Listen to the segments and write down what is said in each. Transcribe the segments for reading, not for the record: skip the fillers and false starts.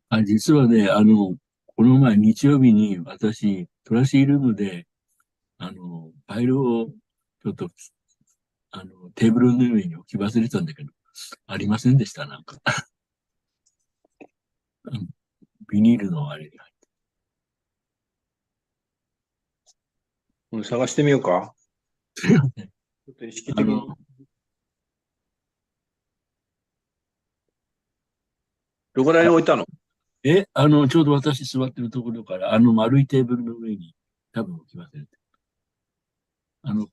あ、実はね、この前日曜日に私、トラシールームで、ファイルをちょっと、テーブルの上に置き忘れたんだけど、ありませんでした、なんか。あのビニールのあれが。うん、探してみようか。すいません。ちょっと意識的に。あの、どこら辺に置いたの？ちょうど私座ってるところから、丸いテーブルの上に多分置き忘れて。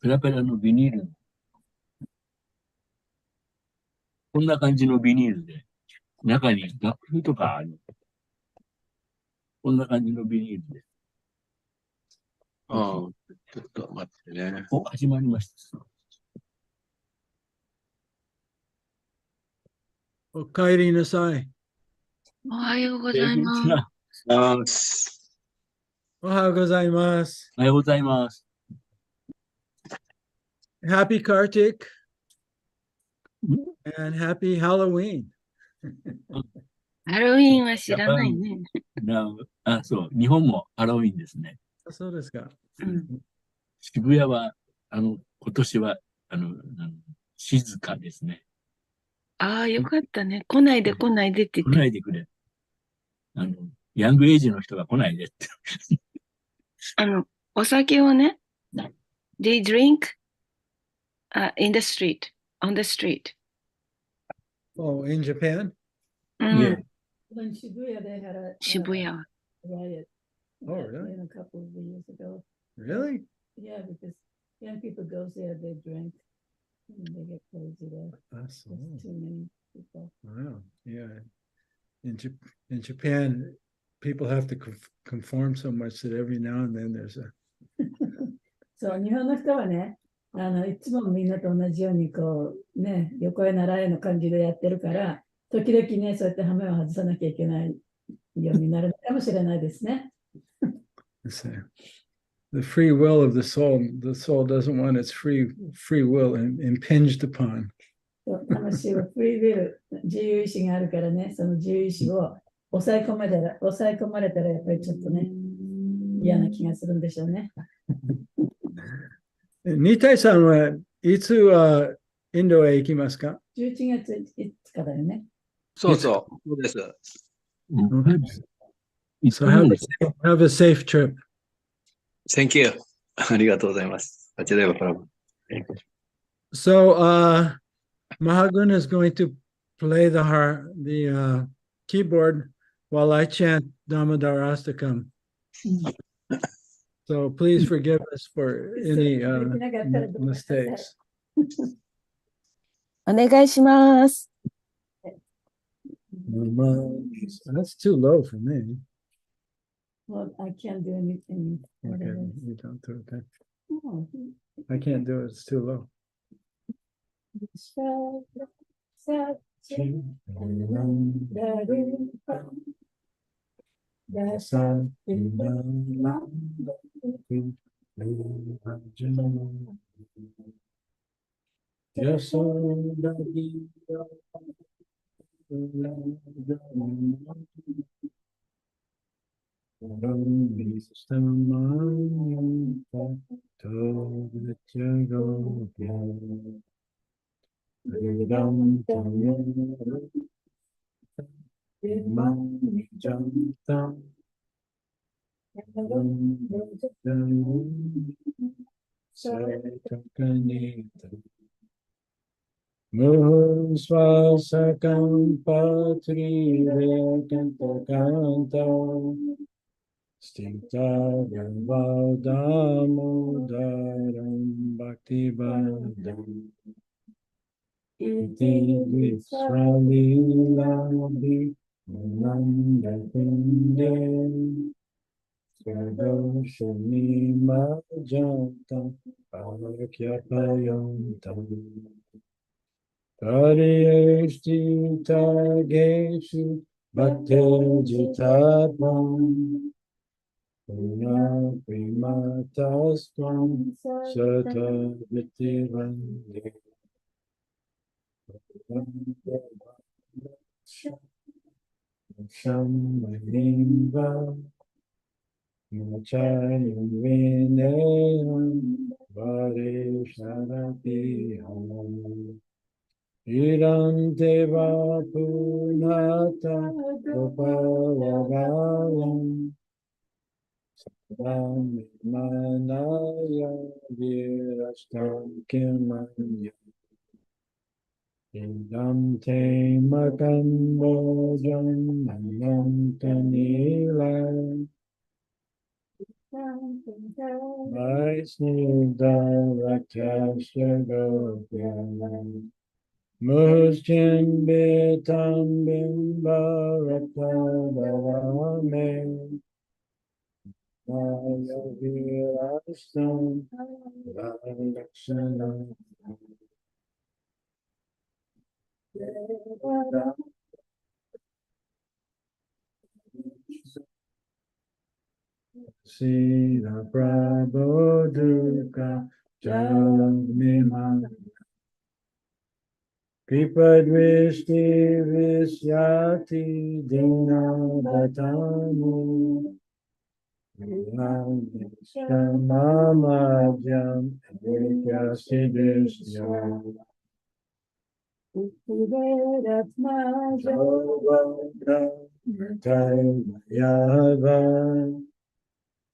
ペラペラのビニールの、こんな感じのビニールで、中に楽譜とかこんな感じのビニールで。うん。ちょっと待ってね。お、始まりました。お帰りなさい。おはようございます。あおはようございます。おはようございます。Happy Kartik and Happy Halloween. ハロウィンは知らないね。そう、日本もハロウィンですね。そうですか。うん、渋谷は、今年は、静かですね。ああ、よかったね。来ないで来ないでって来言って。ないでくれ。ヤングエイジの人が来ないでって。お酒をね、they drink in the street, on the street. Oh, in Japan? う Yeah. ん、 When Shibuya, they had a 渋谷は。 riot Oh, really? a couple of years ago. Really? Yeah, because young people go there, they drink, and they get crazy there. That's There's too many people. wow. Yeah. In, in Japan, people have to conform so much that every now and then there's a そう、日本の人はね、いつもみんなと同じように、こう、ね、横へ習えの感じでやってるから、時々ね、そうやって羽目を外さなきゃいけないようになるかもしれないですね。the free will of the soul doesn't want its free will impinged upon. 魂はフリーウィル、自由意志があるからね、その自由意志を抑え込まれたら、やっぱりちょっとね、嫌な気がするんでしょうね。ニタイさんはいつインドへ行きますか？ 11月5日だよね。そうそう。そうです。So have a safe trip. Thank you. ありがとうございます。サチデーバプラブ。So Mahagun is going to play the keyboard while I chant Damodar Astakam. So please forgive us for any mistakes. お願いします。That's too low for me. Well, I can't do anything. Okay, you don't do it then. Oh. I can't do it, it's too low. Musvasakam patri rekanta kanta Stita Vadam Bhakti Vadam Iti Visralila Nanda Pinde Swadoshani Majanta Parakyapayantam Kariyeshti Tageshu Bhaktijitatvam Punya Primatasvam Sata Vitivande Sammalimba Nachayam Vinayam Varisharapiham Iram Deva Punata Gopalavalam Manaya Virastam Kimanya Idam Te Makambojam Anantanila Vaisnida Rakasya Gopyam Muschim Betam Bimba Rakadavame Maya Virastam Varakshanam Sira Prabodhuka Jalamima Kripadvishti Visyati Dina Bhatanu Shamamajam Ekyasidisya Yava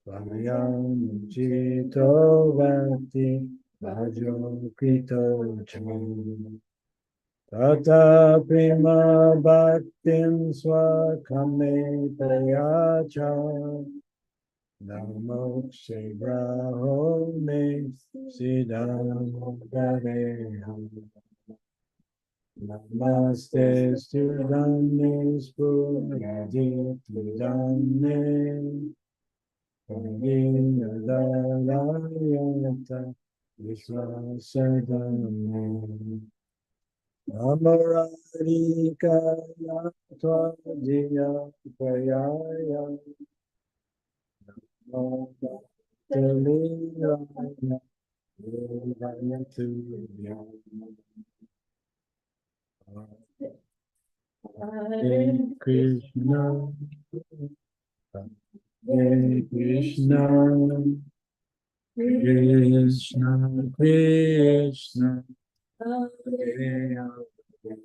Vayam Jito Vati Vajo Krito Cham Tata Prima Bhaktin Swakame Prayacha Namo Shibraho Me Siddham Gareham Namaste Sudhane Spurgaditudane Panginalayata Vishwasadane Amararika Tvajiya Prayaya Namaste Hare Krishna, Hare Krishna, Krishna Krishna, Hare Hare,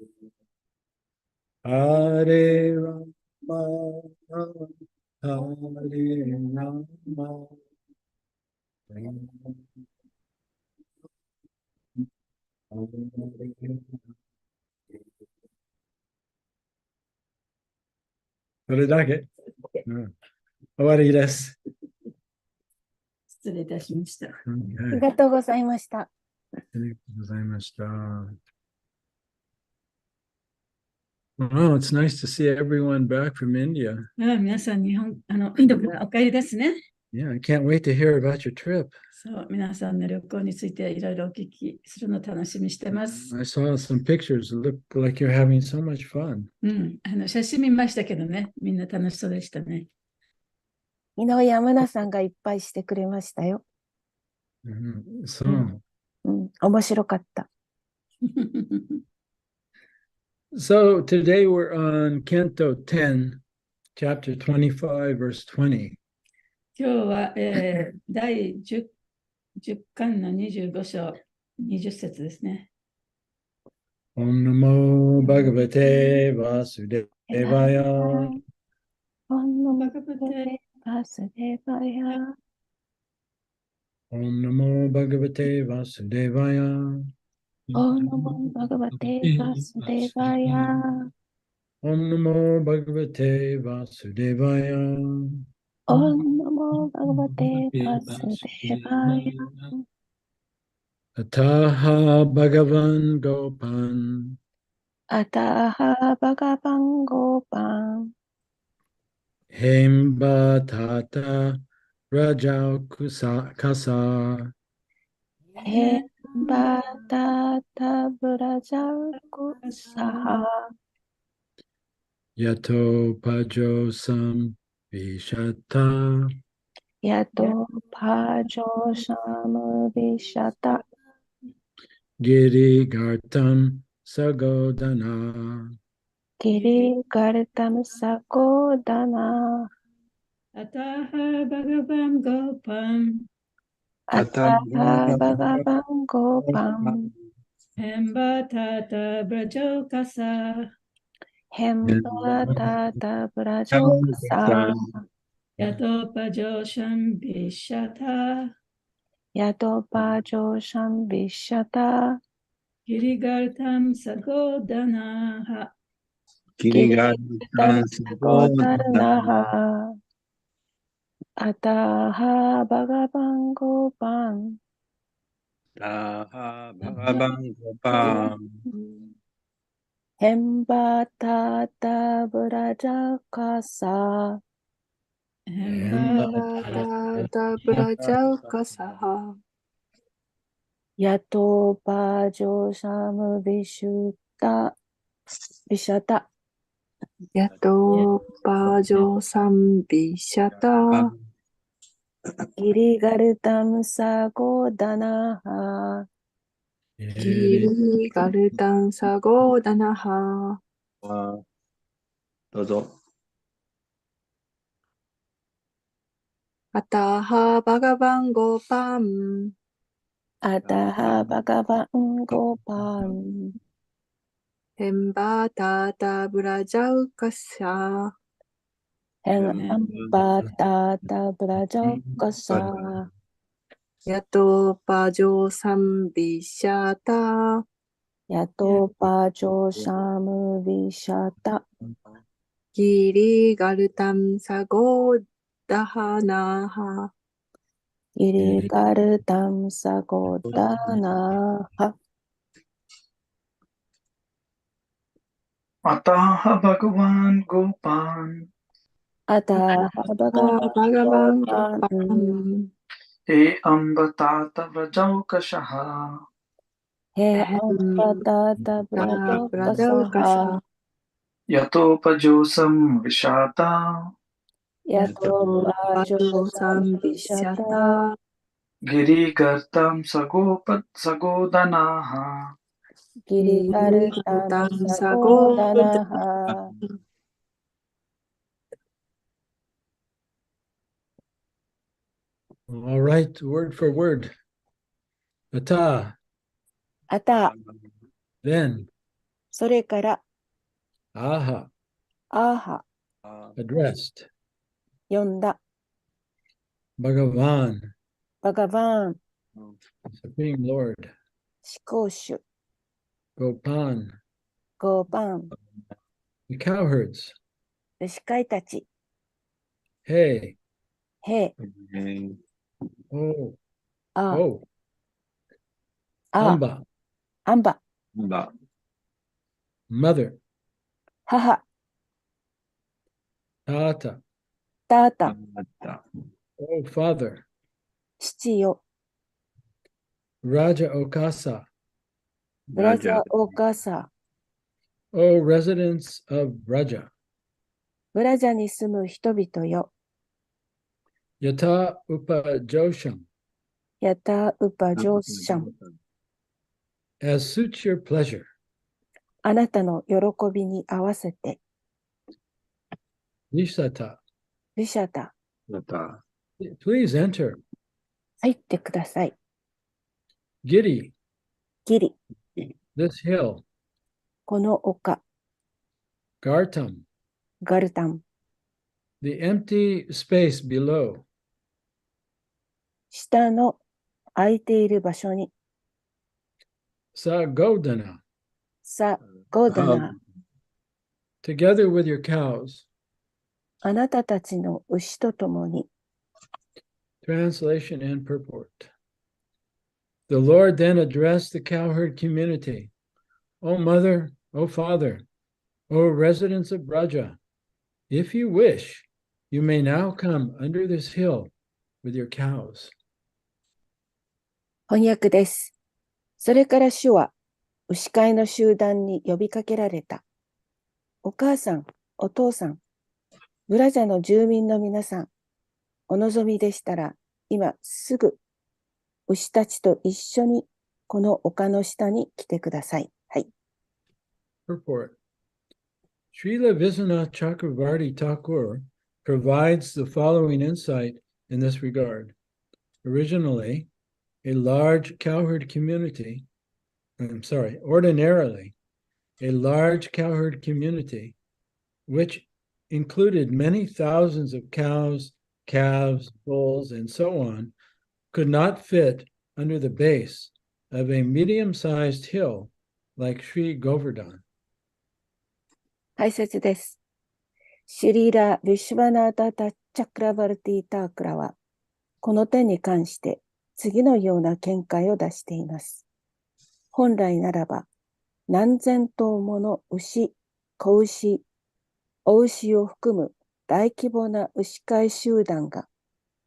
Hare Rama, Hare Rama,それだけ、終わりです。失礼いたしました。ありがとうございました。ありがとうございました。Well, it's nice to see everyone back from India. 皆さん、インドからお帰りですね。Yeah, I can't wait to hear about your trip. そう、皆さんの旅行についていろいろお聞きするのを楽しみにしてます。I saw some pictures. It looked like you're having so much fun. 写真見ましたけどね、みんな楽しそうでしたね。井上山名さんがいっぱいしてくれましたよ。So, 面白かった。so today we're on Canto 10, chapter 25, verse 20. 今日は、第 10巻の25章20節ですね。Om Namo Bhagavate Vasudevaya. Om Namo Bhagavate Vasudevaya. Om Namo Bhagavate Vasudevaya. Om Namo Bhagavate Vasudevaya. Om Namo Bhagavate Vasudevaya. Om Namo Bhagavate Vasudevaya. Ataha Bhagavan Gopan. Ataha Bhagavan Gopan. Hemba Tata Rajau Kasa. Hemba Tata Rajau Kasa. Yato Pajosam Vishata. Yato Pajosam Vishata. Giri Gartam Sagodana. ギリガルタムサコダナ。アタハバガバンゴパン、アタハバガバンゴパン。ヘンバタタブラジョカサ、ヘンバタタブラジョカサ。ヤトパジョシャンビシャタ、ヤトパジョシャンビシャタ。ギリガルタムサゴダナハ、ギリガルタンスゴーダナハ。アタハバガバンゴパン。タハバガバンゴパン。ヘンバタタブラジャカサ。ヘンババタタブラジャウカサハ。ヤトパジョシャムビシュタ。ビシャタ。ヤトパジョサンビシャタ。ギリガルタムサゴダナハ。ギリガルタンサゴダナハ。どうぞ。アタハバガバンゴパン。アタハバガバンゴパン。ヘンバタタブラジャウカサ。ヘンアンバタタブラジョカサ。ヤトパジョサンビシャタ。ヤトパジョシャムビシャタ。ギリガルタンサゴダハナハ。ギリガルタムサゴダナハ。アタハバグワンゴパン、アタハバガババガバンゴパパン。ン。エアンバタタブラジャウカシャハ、ヘアンバタタブラジョブラカサジャウカハ。サ。ヤトパジョサムビシャタ、ヤトパジョササムンビシビシャタ。ャタ。ギリガタムサゴパサゴダナハ、ギリガルタムサゴダナハ。All right, word for word. Ata, あた、 then, それから aha, アーハ、 addressed, 呼んだ Bhagavan, バガバーン、 Supreme Lord, 思考主、 Gopan, ゴーパン、 the cowherds, 牛飼いたち、 hey, へ、 oh, あ、 oh, あ、 Amba, アンバ、 mother, 母、 Tata, タータ、 oh, father, 父よ、 Raja Okasa, ブラザーオーカーサ、 oh, residents of Raja, ブラジャに住む人々よ、 Yata Upa Josham, ヤタウパジョーシャン、 as suits your pleasure. あなたの喜びに合わせて、 Visata, ビシャタ、 please enter. 入ってください、 Giri, ギリ、 this hill, この丘、 Gartam, ガルタン、 the empty space below, 下の空いている場所に、 Sagodana, さ、ゴーダナ、 together with your cows. あなたたちの牛とともに、 Translation and purport. The Lord then addressed the cowherd community. O mother, O father, O residents of Braja, if you wish, you may now come under this hill with your cows. 翻訳です。それから主は牛飼いの集団に呼びかけられた。お母さん、お父さん、ブラジャの住民の皆さん、お望みでしたら、今すぐ牛たちと一緒にこの丘の下に来てください。はい。Purport. Srila Viswanath Chakravarti Thakur provides the following insight in this regard. Ordinarily, a large cowherd community, which included many thousands of cows, calves, bulls, and so on, could not fit under the base of a medium-sized hill like Sri Govardhan. 解説です。シリーラ・ヴィシュバナータ・チャクラバルティ・タークラは、この点に関して次のような見解を出しています。本来ならば、何千頭もの牛、子牛、雄牛を含む大規模な牛飼い集団が、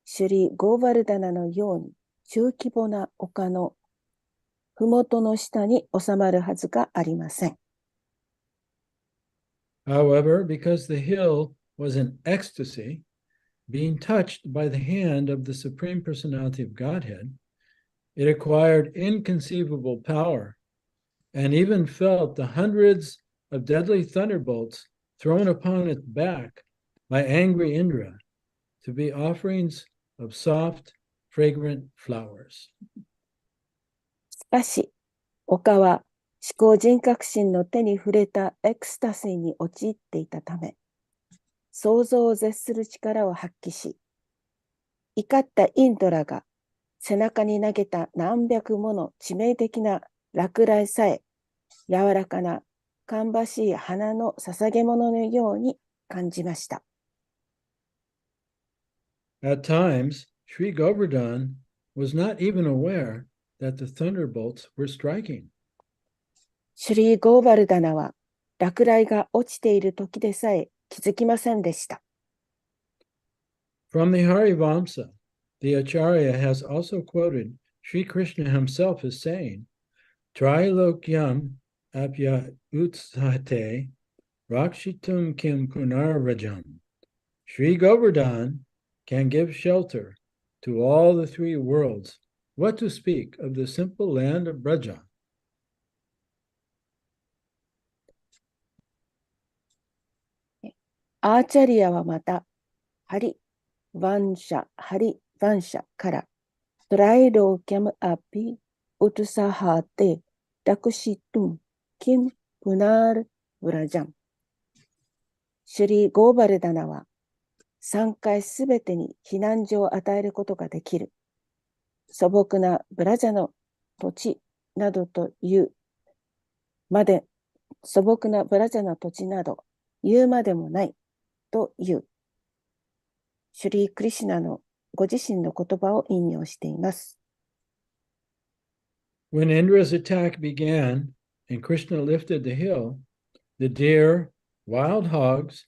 シュリ・ゴーバルダナのように中規模な丘のふもとの下に収まるはずがありません。However, because the hill was an ecstasy, being touched by the hand of the Supreme Personality of Godhead, it acquired inconceivable power and even felt the hundreds of deadly thunderbolts thrown upon its back by angry Indra to be offerings of soft, fragrant flowers. しかし、丘は思考人格心の手に触れたエクスタシーに陥っていたため、想像を絶する力を発揮し、怒ったインドラが背中に投げた何百もの致命的な落雷さえ、柔らかな芳しい花の捧げ物のように感じました。At times, Sri Govardhan was not even aware that the thunderbolts were striking. シュリー・ゴーバルダナは落雷が落ちている時でさえ気づきませんでした。From the Harivamsa, the Acharya has also quoted Sri Krishna himself as saying, Trilokyam apya utsate rakshitum kim punarvajam. Sri Govardhan can give shelter to all the three worlds. What to speak of the simple land of Braja? アーチャリアはまた、ハリ・ヴァンシャから、トライローキャムアピ・ウトサハーテ・ラクシトゥン・キム・プナール・ブラジャン。シュリー・ゴーバルダナは、3回すべてに避難所を与えることができる。素朴なブラジャの土地などというまで、素朴なブラジャの土地など言うまでもないという、シュリー・クリシュナのご自身の言葉を引用しています。When Indra's attack began and Krishna lifted the hill, the deer, wild hogs,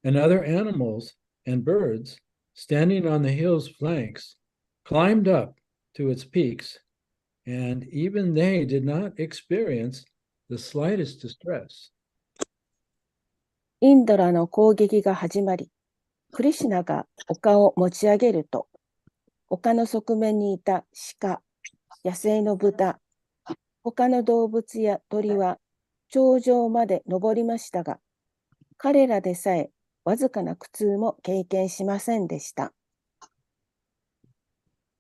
and other animals and birds standing on the hill's flanks climbed up to its peaks, and even they did not experience the slightest distress. インドラの攻撃が始まり、クリシュナが丘を持ち上げると、丘の側面にいた鹿、野生の豚、他の動物や鳥は頂上まで登りましたが、彼らでさえわずかな苦痛も経験しませんでした。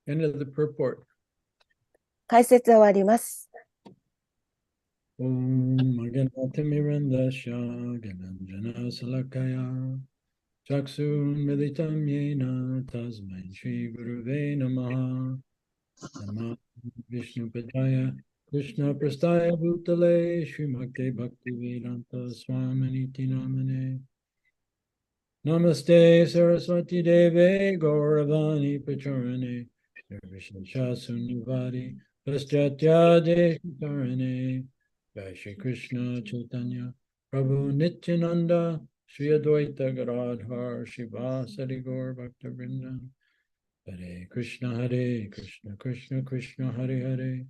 End of the purport. 解説終わります。Om Aganatamirandasya Gananjana Salakaya Chaksun Militam Yena Tasmai Shri Guruve Namaha Namah Vishnu Padaya Krishna Prastaya Bhutale Srimakte Bhakti Vedanta Swaminiti Namane Namaste Saraswati Deve Gauravani Pacharane Nirvishna Shasunivadi Paschatya Deshikarane Jai Shri Krishna Chaitanya Prabhu Nityananda Shri Advaita Gadadhar Shivasari Gaur Bhakta Vrinda Hare Krishna Krishna Krishna Hare Hare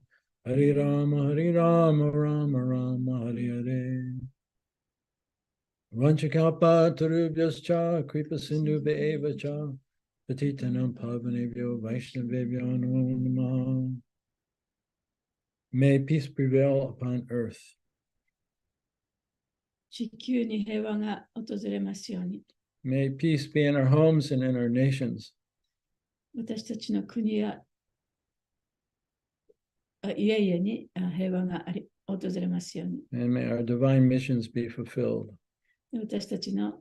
Hare Rama Rama Rama Hare Hare Vanchakalpa Tarubhyascha Kripa Sindhu Bevacha Patitanam Pavanebhyo Vaishnavebhyo Namo Namaha. May peace prevail upon earth. 地球に平和が訪れますように。May peace be in our homes and in our nations. 私たちの国や家々に平和が訪れますように。And may our divine missions be fulfilled. 私たちの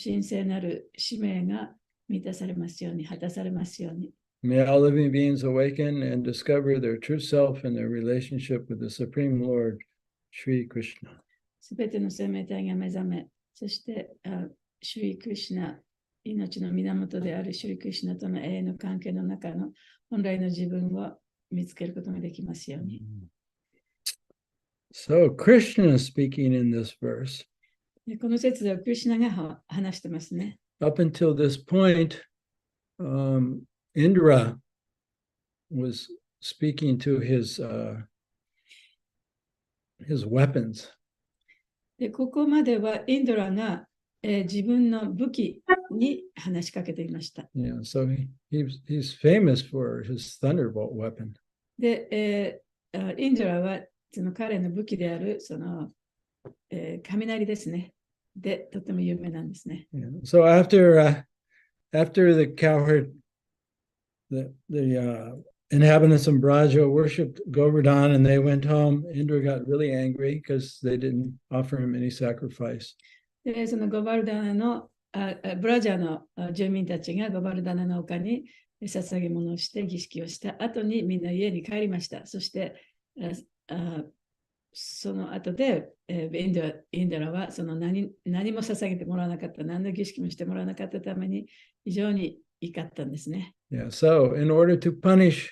神聖なる使命が満たされますように、果たされますように。May all living beings awaken and discover their true self and their relationship with the Supreme Lord, Sri Krishna. すべての生命体が目覚め、そしてシュリー・クリシュナ、命の源であるシュリー・クリシュナとの永遠の関係の中の本来の自分を見つけることができますように。So Krishna is speaking in this verse. でこの説ではクリシュナが話してますね。Up until this point, Indra was speaking to his weapons. でここまではインドラが、自分の武器に話しかけていました。Yeah, so he's famous for his thunderbolt weapon. で、インドラはその彼の武器であるその、雷ですね。で、とても有名なんですね。Yeah. So after the cowherd, the inhabitants of Braja worshipped Govardhan and they went home, Indra got really angry because they didn't offer him any sacrifice. で、そのゴバルダナのブラジャーの住民たちがゴバルダナの丘に捧げ物をして儀式をした後にみんな家に帰りました。そしてその後でインドラはその何も捧げてもらわなかった、何の儀式もしてもらわなかったために非常に怒ったんですね。Yeah, so in order to punish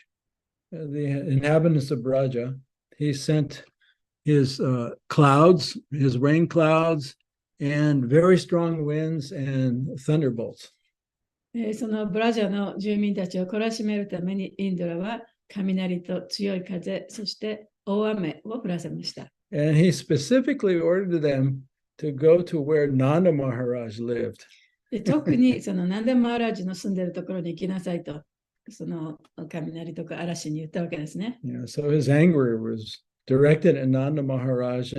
the inhabitants of Braja, he sent his clouds, his rain clouds, and very strong winds and thunderbolts. そのブラジャーの住民たちを懲らしめるためにインドラは雷と強い風、そして大雨を降らせました。And he specifically ordered them to go to where Nanda Maharaj lived. で特にそのナンダマハラージの住んでいるところに行きなさいと、その雷とか嵐に言ったわけですね。Yeah, so his anger was directed at Nanda Maharaj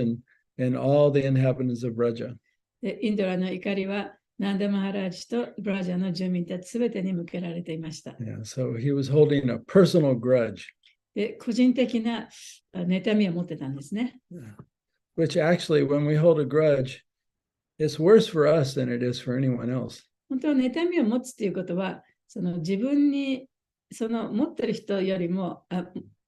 and all the inhabitants of Braja. でインドラの怒りはナンダマハラージとブラジャーの住民たちすべてに向けられていました。Yeah, so he was holding a personal grudge. で個人的な妬みを持ってたんですね。Which actually, when we hold a grudge, it's worse for us than it is for anyone else. 本当は妬みを持つということは、その自分にその持ってる人よりも、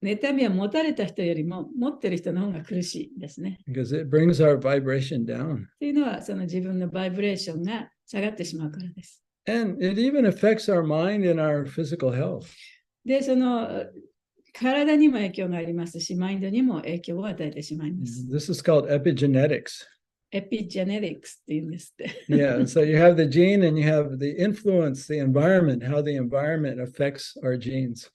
妬みを持たれた人よりも持ってる人の方が苦しいですね。Because it brings our vibration down. というのは、その自分のバイブレーションが下がってしまうからです。And it even affects our mind and our physical health. で、その体にも影響がありますし、マインドにも影響を与えてしまいます。This is called epigenetics. Epigenetics っていうんですって。Yeah, so you have the gene and you have the influence, the environment, how the environment affects our genes.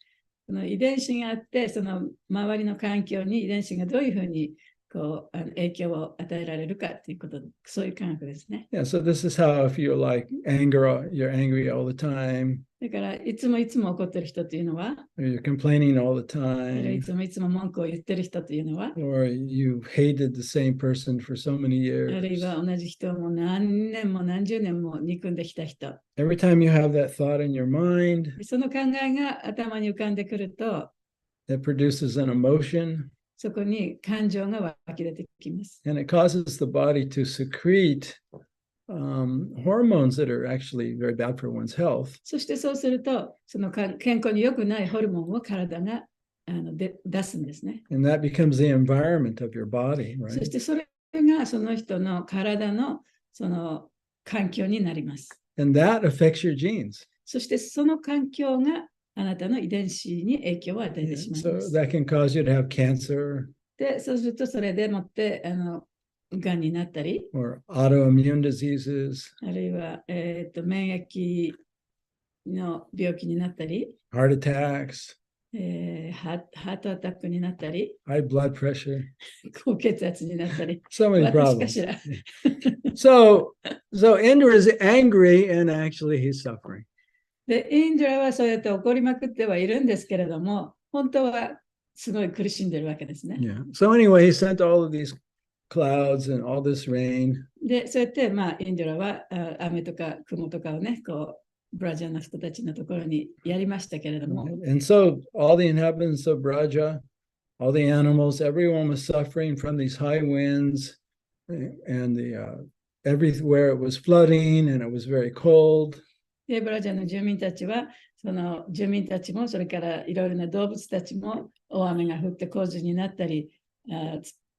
その遺伝子があって、その周りの環境に遺伝子がどういうふうにこう影響を与えられるかということ、そういう科学ですね。Yeah, so this is how if you're like you're angry all the time. だからいつも怒ってる人というのは、Or you're complaining all the い time. つも文句を言ってる人というのは、Or you hated the same person for so many あるい years. は同じ人をもう何年も何十年も憎んできた人。Every time you have that thought in your mind, その考えが頭に浮かんでくると、it produces an emotion そこに感情が湧き出てきます。and it causes the body to secrete hormones that are actually very bad for one's health. そしてそうすると、その健康に良くないホルモンを体が出すんですね。And that becomes the environment of your body, そ right? してそれがその人の体のその環境になります。And that affects your genes. そしてその環境があなたの遺伝子に影響を与えてしまい So ます。 that can cause you to have cancer で、そうするとそれでもってがんになったり、 or autoimmune diseases, あるいは、免疫の病気になったり、 heart attacks, ハートアタックになったり、 high blood pressure, 高血圧になったり、 so many 私か problems. しら。So Indra is angry and actually he's suffering. で、インドラはそうやって怒りまくってはいるんですけれども、本当はすごい苦しんでるわけですね。Yeah. So anyway, he sent all of these clouds and all this rain. で、そうやって、インドラは雨とか雲とかをね、ブラジャーの人たちのところにやりましたけれども。And so all the inhabitants of Braja, all the animals, everyone was suffering from these high winds, and everywhere it was flooding and it was very cold. で、ブラジャーの住民たちは、その住民たちも、それからいろいろな動物たちも、大雨が降って洪水になったり、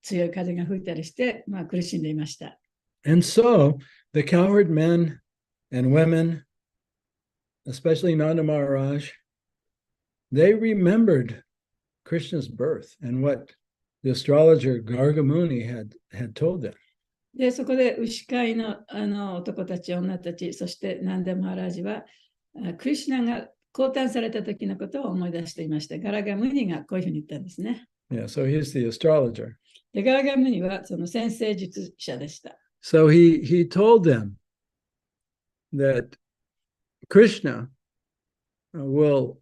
強い風が吹いたりして、苦しんでいました。And so the cowherd men and women, especially Nanda Maharaj, they remembered Krishna's birth and what the astrologer Gargamuni had told them. で、そこで牛飼いの男たち、女たち、そしてナンダ・マハラージは、クリシュナが降誕された時のことを思い出していました。ガラガムニがこういうふうに言ったんですね。Yeah, so he's the astrologer. で、ガラガムニはその先生術者でした。So he told them that Krishna will,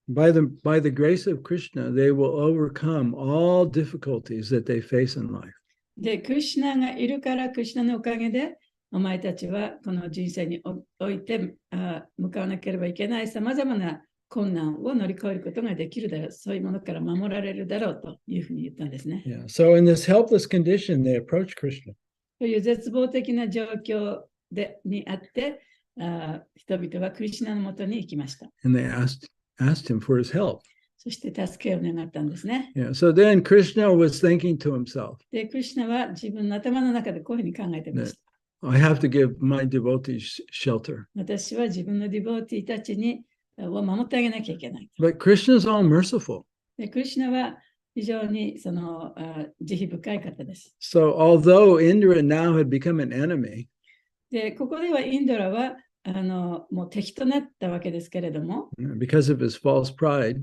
by the grace of Krishna, they will overcome all difficulties that they face in life. で、クリシュナがいるから、クリシュナのおかげで、お前たちはこの人生において向かわなければいけないさまざまな困難を乗り越えることができるだろう。そういうものから守られるだろうというふうに言ったんですね。Yeah. So in this helpless condition, they approached Krishna. という絶望的な状況にあって、人々はクリシュナのもとに行きました。And they asked him for his help. そして助けを願ったんですね。Yeah. So then Krishna was thinking to himself, で、クリシュナは自分の頭の中でこういうふうに考えていました。I have to give my devotees shelter. 私は自分のディボーティーたちを守ってあげなきゃいけない。But Krishna is all merciful. で、クリシュナは非常に慈悲深い方です。So although Indra now had become an enemy, で、ここではインドラはもう敵となったわけですけれども、because of his false pride,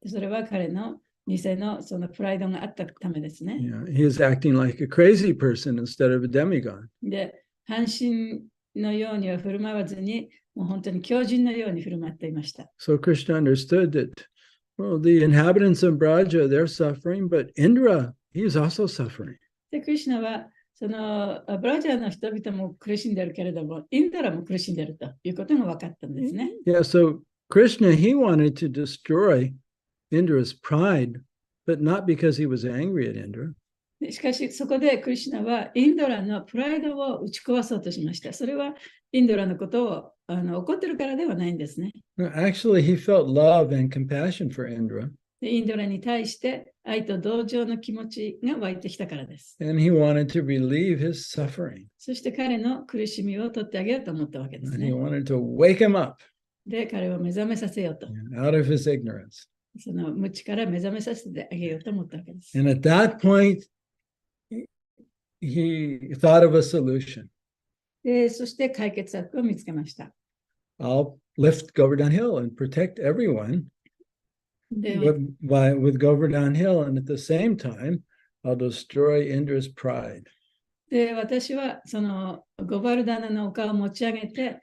それは彼の偽のそのプライドがあったためですね。he is acting like a crazy person instead of a demigod. で、半身のようには振る舞わずに、もう本当に狂人のように振る舞っていました。So Krishna understood that, well, the inhabitants of Braja, they're suffering, but Indra, he is also suffering. で、クリシュナはそのブラジャーの人々も苦しんでいるけれども、インドラも苦しんでいるということが分かったんですね。Yeah, so Krishna, he wanted to destroy Indra's pride, but not because he was angry at Indra. しかし、そこでクリシュナはインドラのプライドを打ち壊そうとしました。それはインドラのことを怒ってるからではないんですね。Actually, he felt love and compassion for Indra. でインドラに対して愛と同情の気持ちが湧いてきたからです。And he wanted to relieve his suffering. そして彼の苦しみを取ってあげようと思ったわけです And he ね。wanted to wake him up で、彼を目覚めさせようと。 out of his ignorance. その無知から目覚めさせてあげようと思ったわけです。 And at that point, he thought of a solution. で、そして解決策を見つけました。I'll lift Govardhan Hill and protect everyone で、 with Govardhan Hill, and at the same time, I'll destroy Indra's pride. で私はそのゴバルダナの丘を持ち上げて、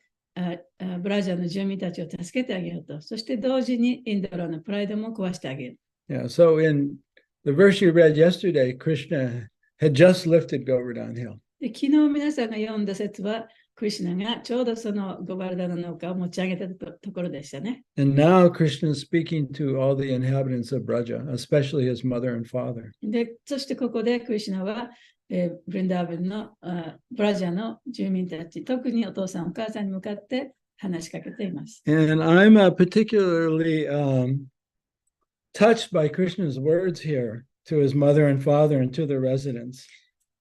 ブラジャーの住民たちを助けてあげようと。そして同時にインドラのプライドも壊してあげる。Yeah, so in the verse you read yesterday, Krishna had just lifted Govardhan Hill. で昨日皆さんが読んだ説は、クリシュナがちょうどそのゴバルダナの丘を持ち上げたところでしたね。And now Krishna is speaking to all the inhabitants of Braja, especially his mother and father. で、そしてここでクリシュナは、ブリンダーブンのブラジャーの住民たち、特にお父さんお母さんに向かって話しかけています。And I'm particularly touched by Krishna's words here to his mother and father and to the residents.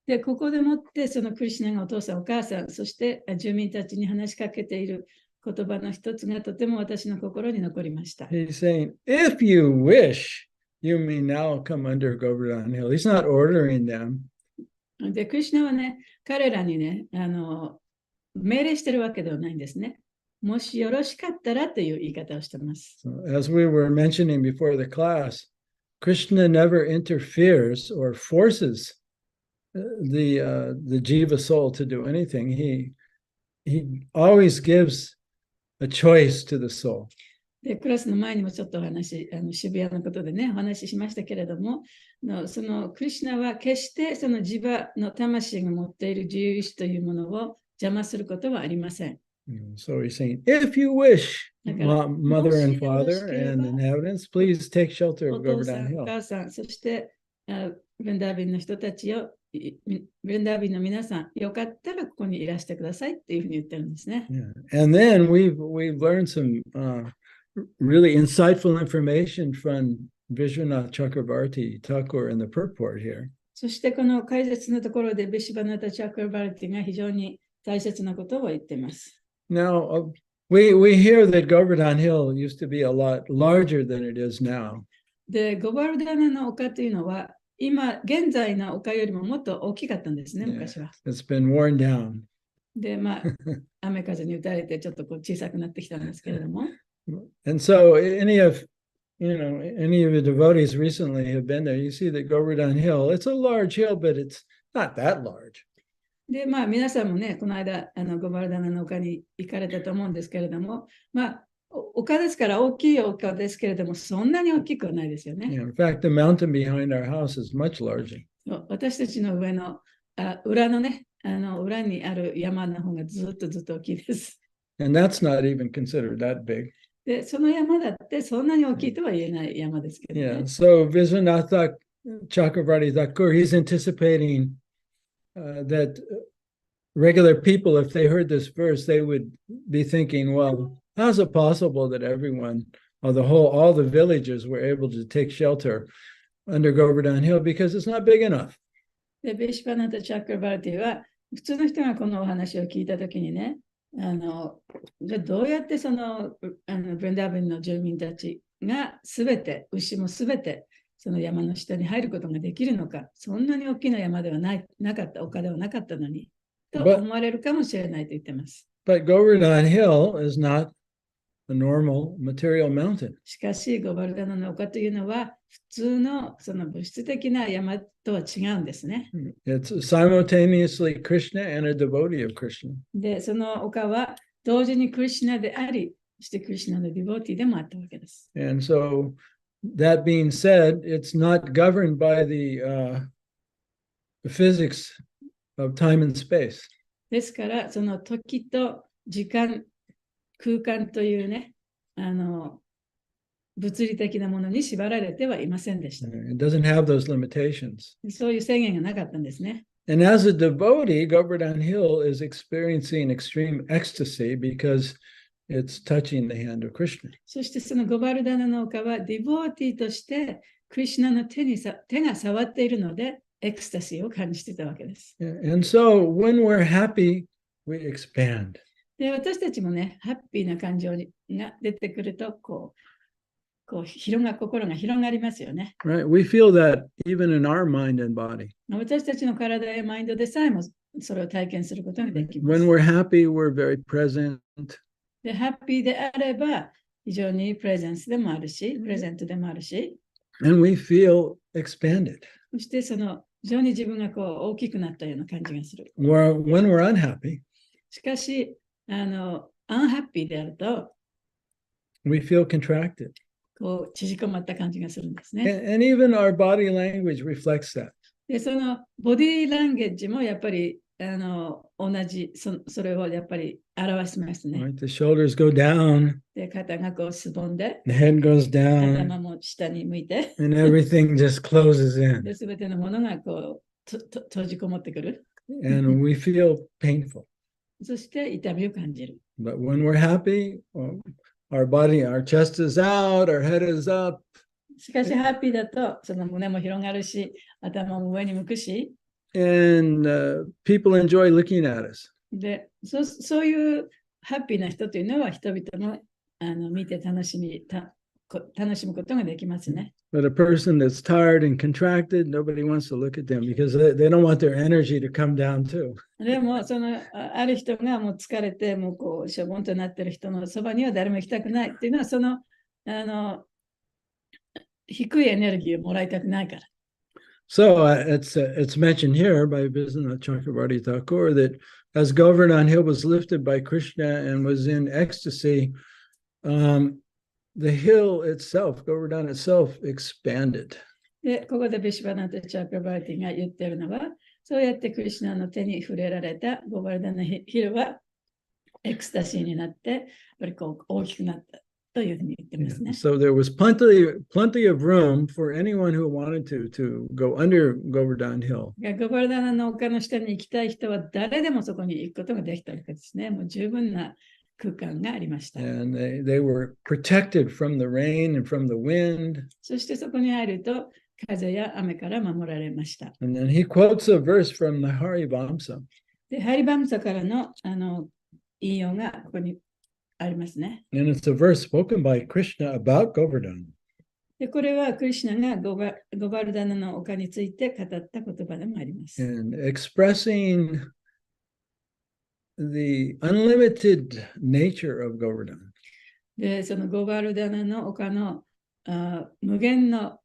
で、ここでもってそのクリシュナがお父さんお母さん、そして住民たちに話しかけている言葉の一つがとても私の心に残りました。He's saying, if you wish, you may now come under Govardhan Hill. He's not ordering them. で、クリシュナはね、彼らにね、命令してるわけではないんですね。もしよろしかったらという言い方をしています。So, as we were mentioning before the class, Krishna never interferes or forces the jiva soul to do anything. He always gives a choice to the soul. で、クラスの前にもちょっとお話、渋谷のことでね、お話ししましたけれども、そのクリシュナは決してその自我の魂が持っている自由意志というものを邪魔することはありません。So he's saying, if you wish, だから、 mother and もしよろし father けれ and ば inhabitants, please take shelter お of 父さ Govardhan ん、お Hill. 母さん、そしてブレンダービンの人たちを、ブレンダービンの皆さん、よかったらここにいらしてくださいっていうふうに言ってるんですね。Yeah. And then we've learned some really insightful information from Vishwanath Chakravarti Thakur in the purport here. そしてこの解説のところでビシバナタ・チャクラバルティが非常に大切なことを言っています。Now, we hear that Govardhan Hill used to be a lot larger than it is now. で、ゴバルダナの丘というのは、今、現在の丘よりももっと大きかったんですね、 Yeah. 昔は。 It's been worn down. で、まあ、雨風に打たれてちょっとこう小さくなってきたんですけれども。And so any of the devotees recently have been there, you see that Govardhan Hill, it's a large hill, but it's not that large. で、まあ、皆さんもね、この間、ゴバルダナの丘に行かれたと思うんですけれども、まあ、丘ですから大きい丘ですけれども、そんなに大きくはないですよね。Yeah, in fact, the mountain behind our house is much larger. 私たちの上の、裏のね、裏にある山の方がずっと大きいです。And that's not even considered that big. で、その山だってそんなに大きいとは言えない山ですけどね。Yeah, so Vishwanath Chakravarti Thakur, he's anticipating that regular people, if they heard this verse, they would be thinking, well, how's it possible that everyone, or all the villagers were able to take shelter under Govardhan Hill because it's not big enough. で、ビシュパナタ・チャクラバルティは、普通の人がこのお話を聞いたときにね、じゃあどうやってそのブレンダービンの住民たちがすべて、牛もすべて、その山の下に入ることができるのか、そんなに大きな山ではなかった、丘ではなかったのに、と思われるかもしれないと言ってます。But Govardhan Hill is not a normal material mountain. しかし、ゴバルダナの丘というのは、普通のその物質的な山とは違うんですね。It's simultaneously Krishna and a devotee of Krishna. で、その丘は同時にクリシュナであり、そしてクリシュナのディボーティでもあったわけです。And so, that being said, it's not governed by the physics of time and space. ですから、その時と時間、空間というね、物理的なものに縛られてはいませんでした。It doesn't have those limitations. そういう制限がなかったんですね。And as a devotee, Govardhan Hill is experiencing extreme ecstasy because it's touching the hand of Krishna. そしてそのゴバルダナの丘はディボーティーとしてクリシュナの手が触っているのでエクスタシーを感じてたわけです。And so when we're happy, we expand. で、私たちもね、ハッピーな感情が出てくると、心が広がりますよね。Right? We feel that even in our mind and body. 私たちの体やマインドでさえもそれを体験することができます。When we're happy, we're very present. で、ハッピーであれば、非常にプレゼンスでもあるし、プレゼントでもあるし、And we feel expanded. そして非常に自分が大きくなったような感じがする。When we're unhappy, しかし、アンハッピーであると、we feel contracted. 縮こまった感じがするんですね。And even our body language reflects that. で、そのボディーランゲージもやっぱり同じそれをやっぱり表しますね。Right? The shoulders go down, で、肩がすぼんで、 the head goes 頭 down, も下に向いて、 and everything just closes in. で、すべてのものが閉じこもってくる。And we feel painful. そして痛みを感じる。But when we're happy, our chest is out, our head is up. しかし、ハッピーだと、その胸も広がるし、頭も上に向くし、And people enjoy looking at us. で、そういうハッピーな人というのは、人々も見て楽しむことができますね。But a person that's tired and contracted, nobody wants to look at them because they don't want their energy to come down too. でも、ある人がもう疲れて、もうしょぼんとなっている人のそばには誰も行きたくないっていうのは、低いエネルギーをもらいたくないから。So it's mentioned here by Vishwanath Chakravarti Thakur that as Govardhan Hill was lifted by Krishna and was in ecstasy, the hill itself, Govardhan itself, expanded. で、ここでビシュバナタ・チャクラバーティが言ってるのは、そうやってクリシュナの手に触れられたゴバルダナヒルはエクスタシーになって、やっぱりこう大きくなったというふうに言ってますね。So there was plenty of room for anyone who wanted to go under Govardhan Hill. ゴバルダナの丘の下に行きたい人は誰でもそこに行くことができたわけですね。もう十分な空間がありました。And they were protected from the rain and from the wind. そしてそこに入ると風や雨から守られました。And then he quotes a verse from the Harivamsa. で、ハリバムサからの引用がここにありますね。And it's a verse spoken by Krishna about Govardhan. で、これはクリシュナがゴバルダナの丘について語った言葉でもあります。And expressing the unlimited nature of Govardhan. で、そのゴバルダナの丘の無限の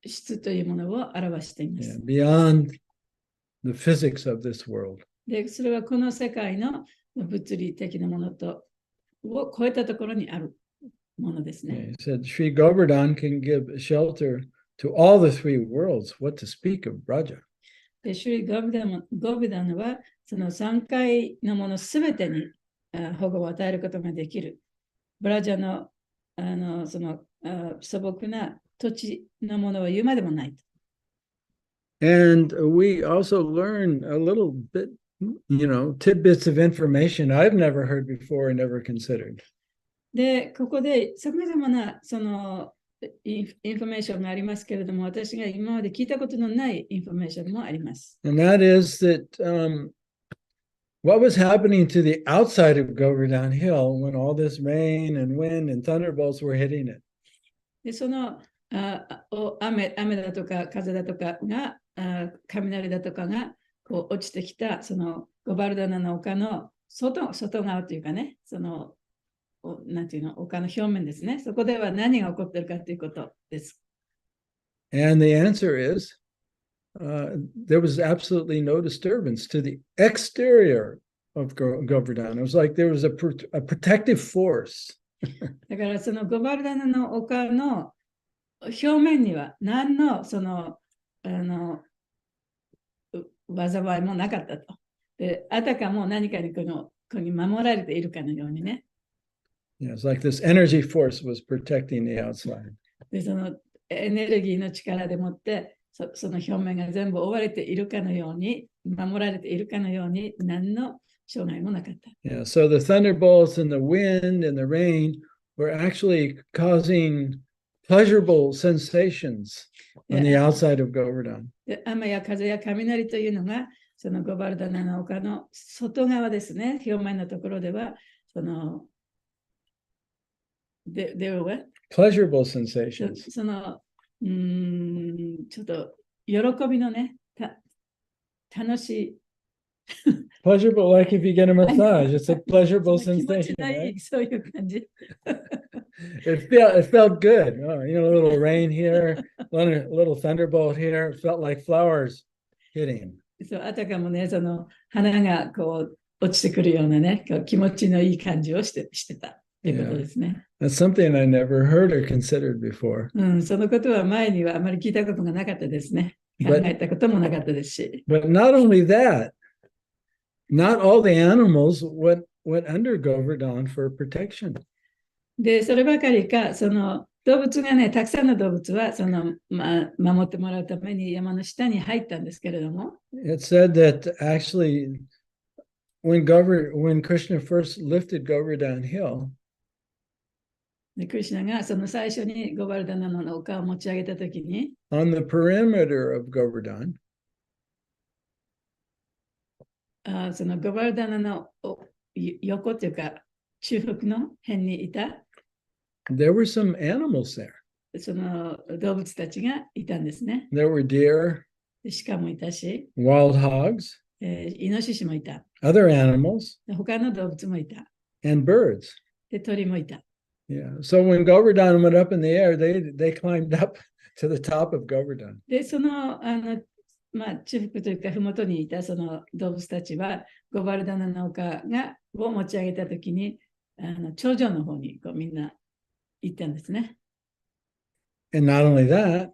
質というものを表しています。Beyond the physics of this world. で、それはこの世界の物理的なものを超えたところにあるものですね。He said, Sri Govardhan can give shelter to all the three worlds. What to speak of Braja? で、シュリ・ゴブダンはその3階のものすべてに保護を与えることができる。ブラジャのその素朴な土地のものは言うまでもない。And we also learn a little bit, tidbits of information I've never heard before and never considered. で、ここでさまざまなそのインフォメーションがありますけれども、私が今まで聞いたことのないインフォメーションもあります。And that is that what was happening to the outside of Govardhan Hill when all this rain and wind and thunderbolts were hitting it. で、その雨だとか風だとかが雷だとかがこう落ちてきたそのゴバルダナの丘の外側というかね、そのなんていうの、丘の表面ですね。そこでは何が起こっているかということです。And the answer is there was absolutely no disturbance to the exterior of Govardhan. It was like there was a protective force. だからそのゴバルダナの丘の表面には何のその災いもなかったと。で、あたかも何かにこに守られているかのようにね。Yeah, it's like this energy force was protecting the outside. で、そのエネルギーの力でもって、その表面が全部覆われているかのように、守られているかのように、何の障害もなかった。Yeah, so the thunderbolts and the wind and the rain were actually causing pleasurable sensations on the outside of Govardhan. で、雨や風や雷というのが、そのゴバルダナの丘の外側ですね、表面のところでは、そのThey were what? Pleasurable sensations. そのちょっと喜びのね、楽しい。Pleasurable, like if you get a massage, it's a pleasurable sensation, right? そういう感じ。It felt good. Oh, a little rain here, a little thunderbolt here. It felt like flowers hitting. そう、あたかもね、その花がこう落ちてくるようなね、気持ちのいい感じをしてた。Yeah. That's something I never heard or considered before. そのことは前にはあまり聞いたことがなかったですね。考えたこともなかったですし。But not only that, not all the animals went under Govardhan for protection. で、そればかりか、その動物がね、たくさんの動物は守ってもらうために山の下に入ったんですけれども。It said that actually when Krishna first lifted Govardhan Hill, でクリシュナがその最初にゴバルダナの丘を持ち上げたときに、on the perimeter of Govardhan, そのゴバルダナの横というか中腹の辺にいた there were some animals there. その動物たちがいたんですね。There were deer, 鹿もいたし、wild hogs, イノシシもいた。other animals, 他の動物もいた。and birds. で、鳥もいた。Yeah. So when Govardhan went up in the air, they climbed up to the top of Govardhan. で、その中腹というか、ふもとにいたその動物たちは、ゴバルダナの丘を持ち上げたときに、頂上の方にみんな言ったんですね。And not only that,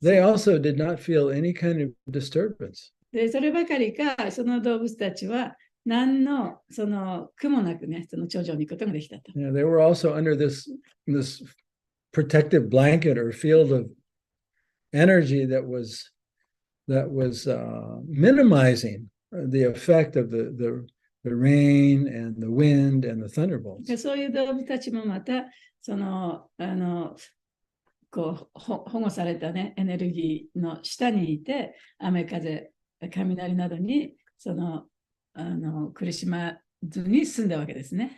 they also did not feel any kind of disturbance. で、そればかりか、その動物たちは何のその苦もなくね、その頂上に行くことができたと。You know, they were also under this protective blanket or field of energy that was minimizing the effect of the rain and the wind and the thunderbolts. でそういう動物たちもまた、その、こう保護された、ね、エネルギーの下にいて、雨風、雷などにその苦しまずに住んだわけですね。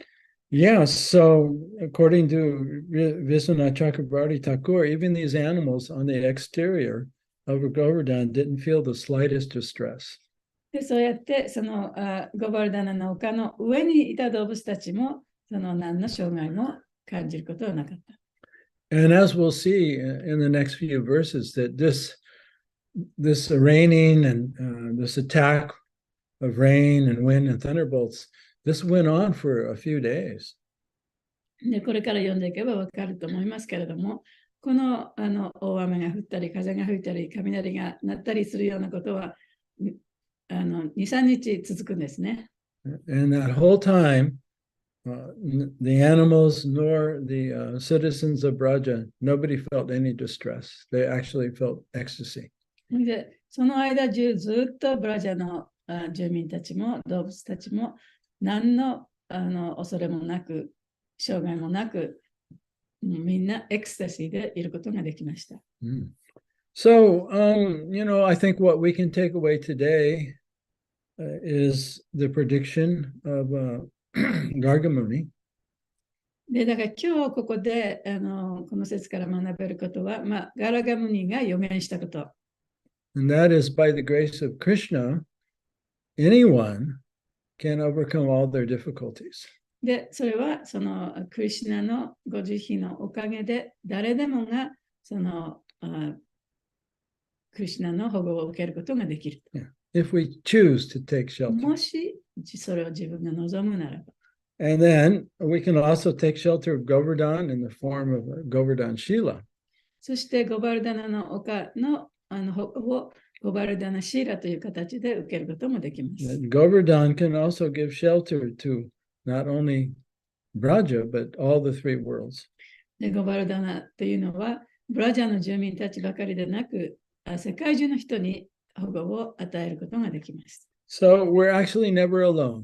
Yeah, so according to Viswanath Chakrabarti Thakur, even these animals on the exterior of a Govardhan didn't feel the slightest distress. でそうやってそのゴバルダナの丘の上にいた動物たちもその何の障害も感じることはなかった。And as we'll see in the next few verses, that this raining and this attack of rain and wind and thunderbolts, this went on for a few days. でこれから読んでいけば分かると思いますけれども、この大雨が降ったり、風が吹いたり、雷が鳴ったりするようなことは2、3日続くんですね。And that whole time, the animals nor the citizens of Braja, nobody felt any distress. They actually felt ecstasy. でその間中ずっとブラジャの住民たちも動物たちも何の恐れもなく、障害もなく、みんなエクスタシーでいることができました。So, you know, I think what we can take away today is the prediction of Gargamuni. で、だから今日ここでこの説から学べることは、ガラガムニが予言したこと。And that is by the grace of Krishna, anyone can overcome all their difficulties. で、それはそのクリシュナのご慈悲のおかげで誰でもがそのクリシュナの保護を受けることができる。If we choose to take shelter. もしそれを自分が望むならば。And then we can also take shelter of Govardhan in the form of Govardhan Shila. そしてゴバルダナの丘の保護をゴバルダナシーラという形で受けることもできます。Govardhan can also give shelter to not only Braja, but all the three worlds. でゴバルダナというのは、ブラジャの住民たちばかりでなく、世界中の人に保護を与えることができます。So we're actually never alone.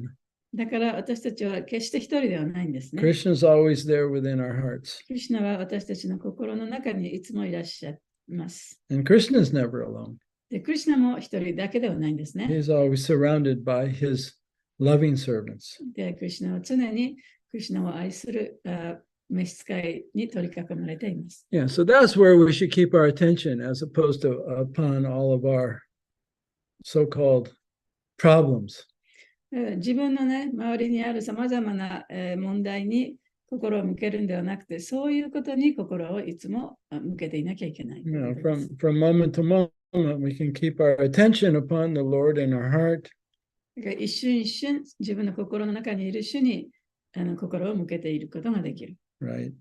だから私たちは決して一人ではないんですね。Krishna is always there within our hearts. クリシュナは私たちの心の中にいつもいらっしゃいます。And Krishna is never alone. でクリシュナも一人だけではないんですね。He's always surrounded by his loving servants. でクリシュナは常にクリシュナを愛する召使いに取り囲まれています。Yeah, so that's where we should keep our attention as opposed to upon all of our so-called problems. 自分のね、周りにあるさまざまな問題に心を向けるんではなくて、そういうことに心をいつも向けていなきゃいけない。From moment to moment, we can keep our attention upon the Lord in our heart. 一瞬一瞬、自分の心の中にいる主に心を向けていることができる。Right.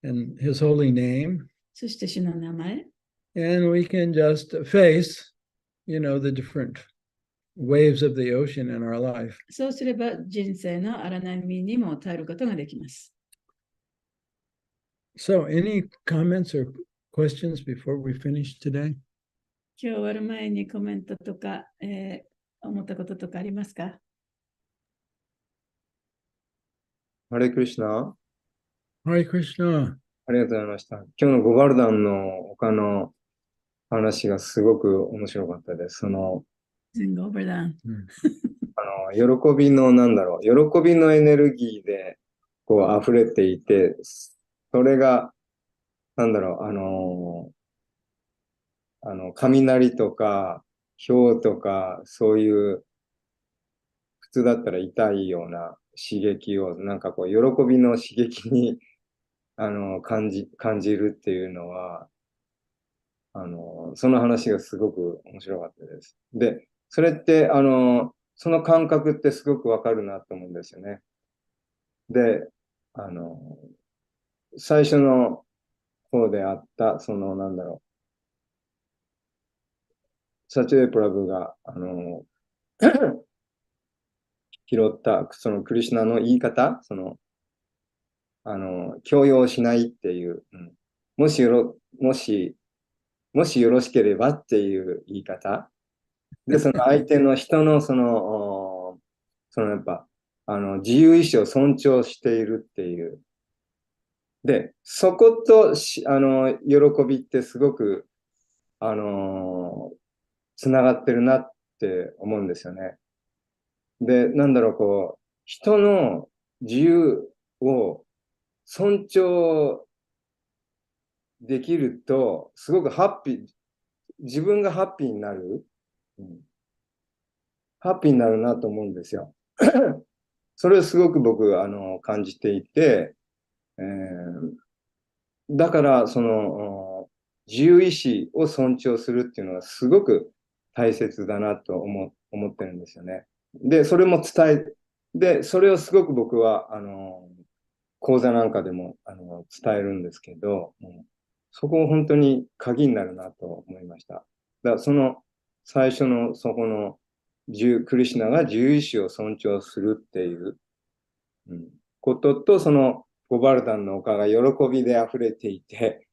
And his holy name. そして主の名前。And we can just face, you know, the different waves of the ocean in our life. そうすれば人生の荒波にも耐えることができます。So, any comments or questions before we finish today? 今日終わる前にコメントとか、思ったこととかありますか？ハレクリシュナ。ハレクリシュナ。ありがとうございました。今日のゴバルダンの丘の話がすごく面白かったです。ゴバルダン。喜びの、喜びのエネルギーで、こう、溢れていて、それが、雷とか、雹とか、そういう、普通だったら痛いような刺激を、こう、喜びの刺激に、感じるっていうのは、その話がすごく面白かったです。で、それって、その感覚ってすごくわかるなと思うんですよね。で、最初の方であった、その、なんだろう、サチュエプラブが、拾った、そのクリシュナの言い方、その、強要しないっていう、もしよろしければっていう言い方。で、その相手の人のそのやっぱ、自由意志を尊重しているっていう。で、そこと喜びってすごく、つながってるなって思うんですよね。で、なんだろう、こう、人の自由を尊重できると、すごく自分がハッピーになる、ハッピーになるなと思うんですよ。それをすごく僕、感じていて、だから、自由意志を尊重するっていうのはすごく大切だなと思ってるんですよね。で、それもで、それをすごく僕は、講座なんかでも伝えるんですけど、そこ本当に鍵になるなと思いました。だからその最初のそこのクリシュナが自由意志を尊重するっていう、ことと、そのゴバルダンの丘が喜びで溢れていて、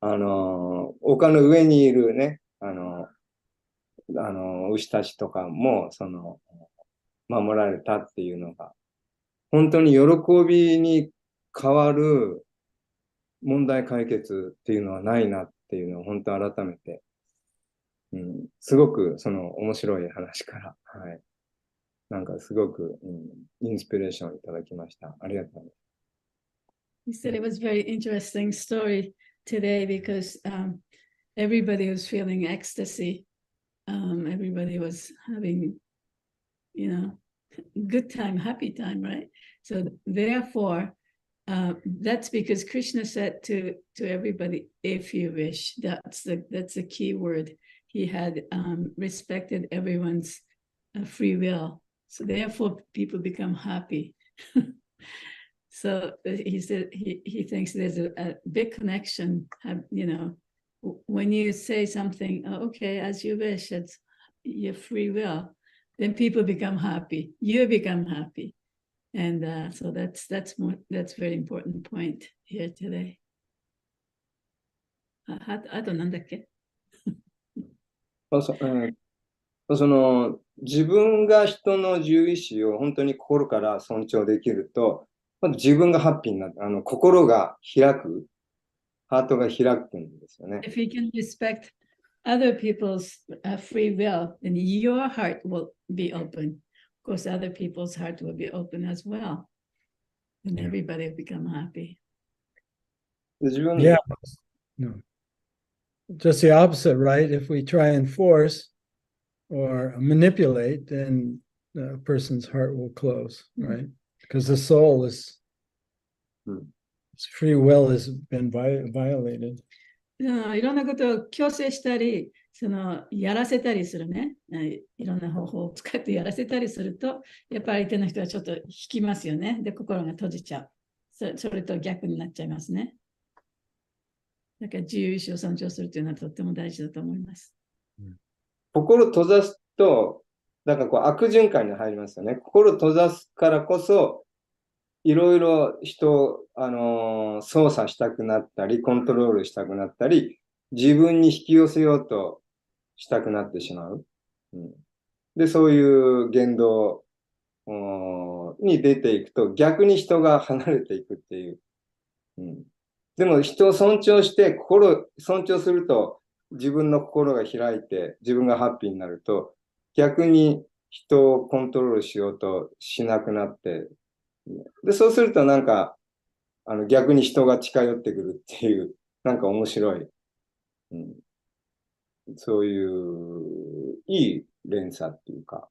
丘の上にいるね、牛たちとかも、守られたっていうのが、本当に喜びに変わる問題解決っていうのはないなっていうのを本当改めて、すごく面白い話から、はい。なんかすごく、インスピレーションをいただきました。ありがとうございます。He said it was a very interesting story today because everybody was feeling ecstasy. Everybody was having, good time, happy time, right? So therefore, that's because Krishna said to everybody, if you wish. That's the key word. He had respected everyone's free will. So therefore, people become happy. So he said he thinks there's a big connection. When you say something, okay, as you wish, it's your free will, then people become happy. You become happy. And so that's very important point here today. あとなんだっけ？自分が人の自由意志を本当に心から尊重できると、まず自分がハッピーになる。心が開く。ハートが開くんですよね。If you can respect other people's free will, then your heart will be open. Of course, other people's heart will be open as well. And everybody will become happy. Yeah. No. Just the opposite, right? If we try and force or manipulate, then a person's heart will close, right? Because the soul is, its free will has been violated. いろんなことを強制したり、やらせたりするね。いろんな方法を使ってやらせたりすると、やっぱり相手の人はちょっと引きますよね。で、心が閉じちゃう。それと逆になっちゃいますね。だから自由意志を尊重するというのはとっても大事だと思います。心閉ざすと、だから悪循環に入りますよね。心閉ざすからこそ、いろいろ人を、操作したくなったり、コントロールしたくなったり、自分に引き寄せようとしたくなってしまう。で、そういう言動に出ていくと、逆に人が離れていくっていう。でも人を尊重して、尊重すると、自分の心が開いて、自分がハッピーになると、逆に人をコントロールしようとしなくなって、で、そうするとなんか、逆に人が近寄ってくるっていう、なんか面白い、そういういい連鎖っていうか、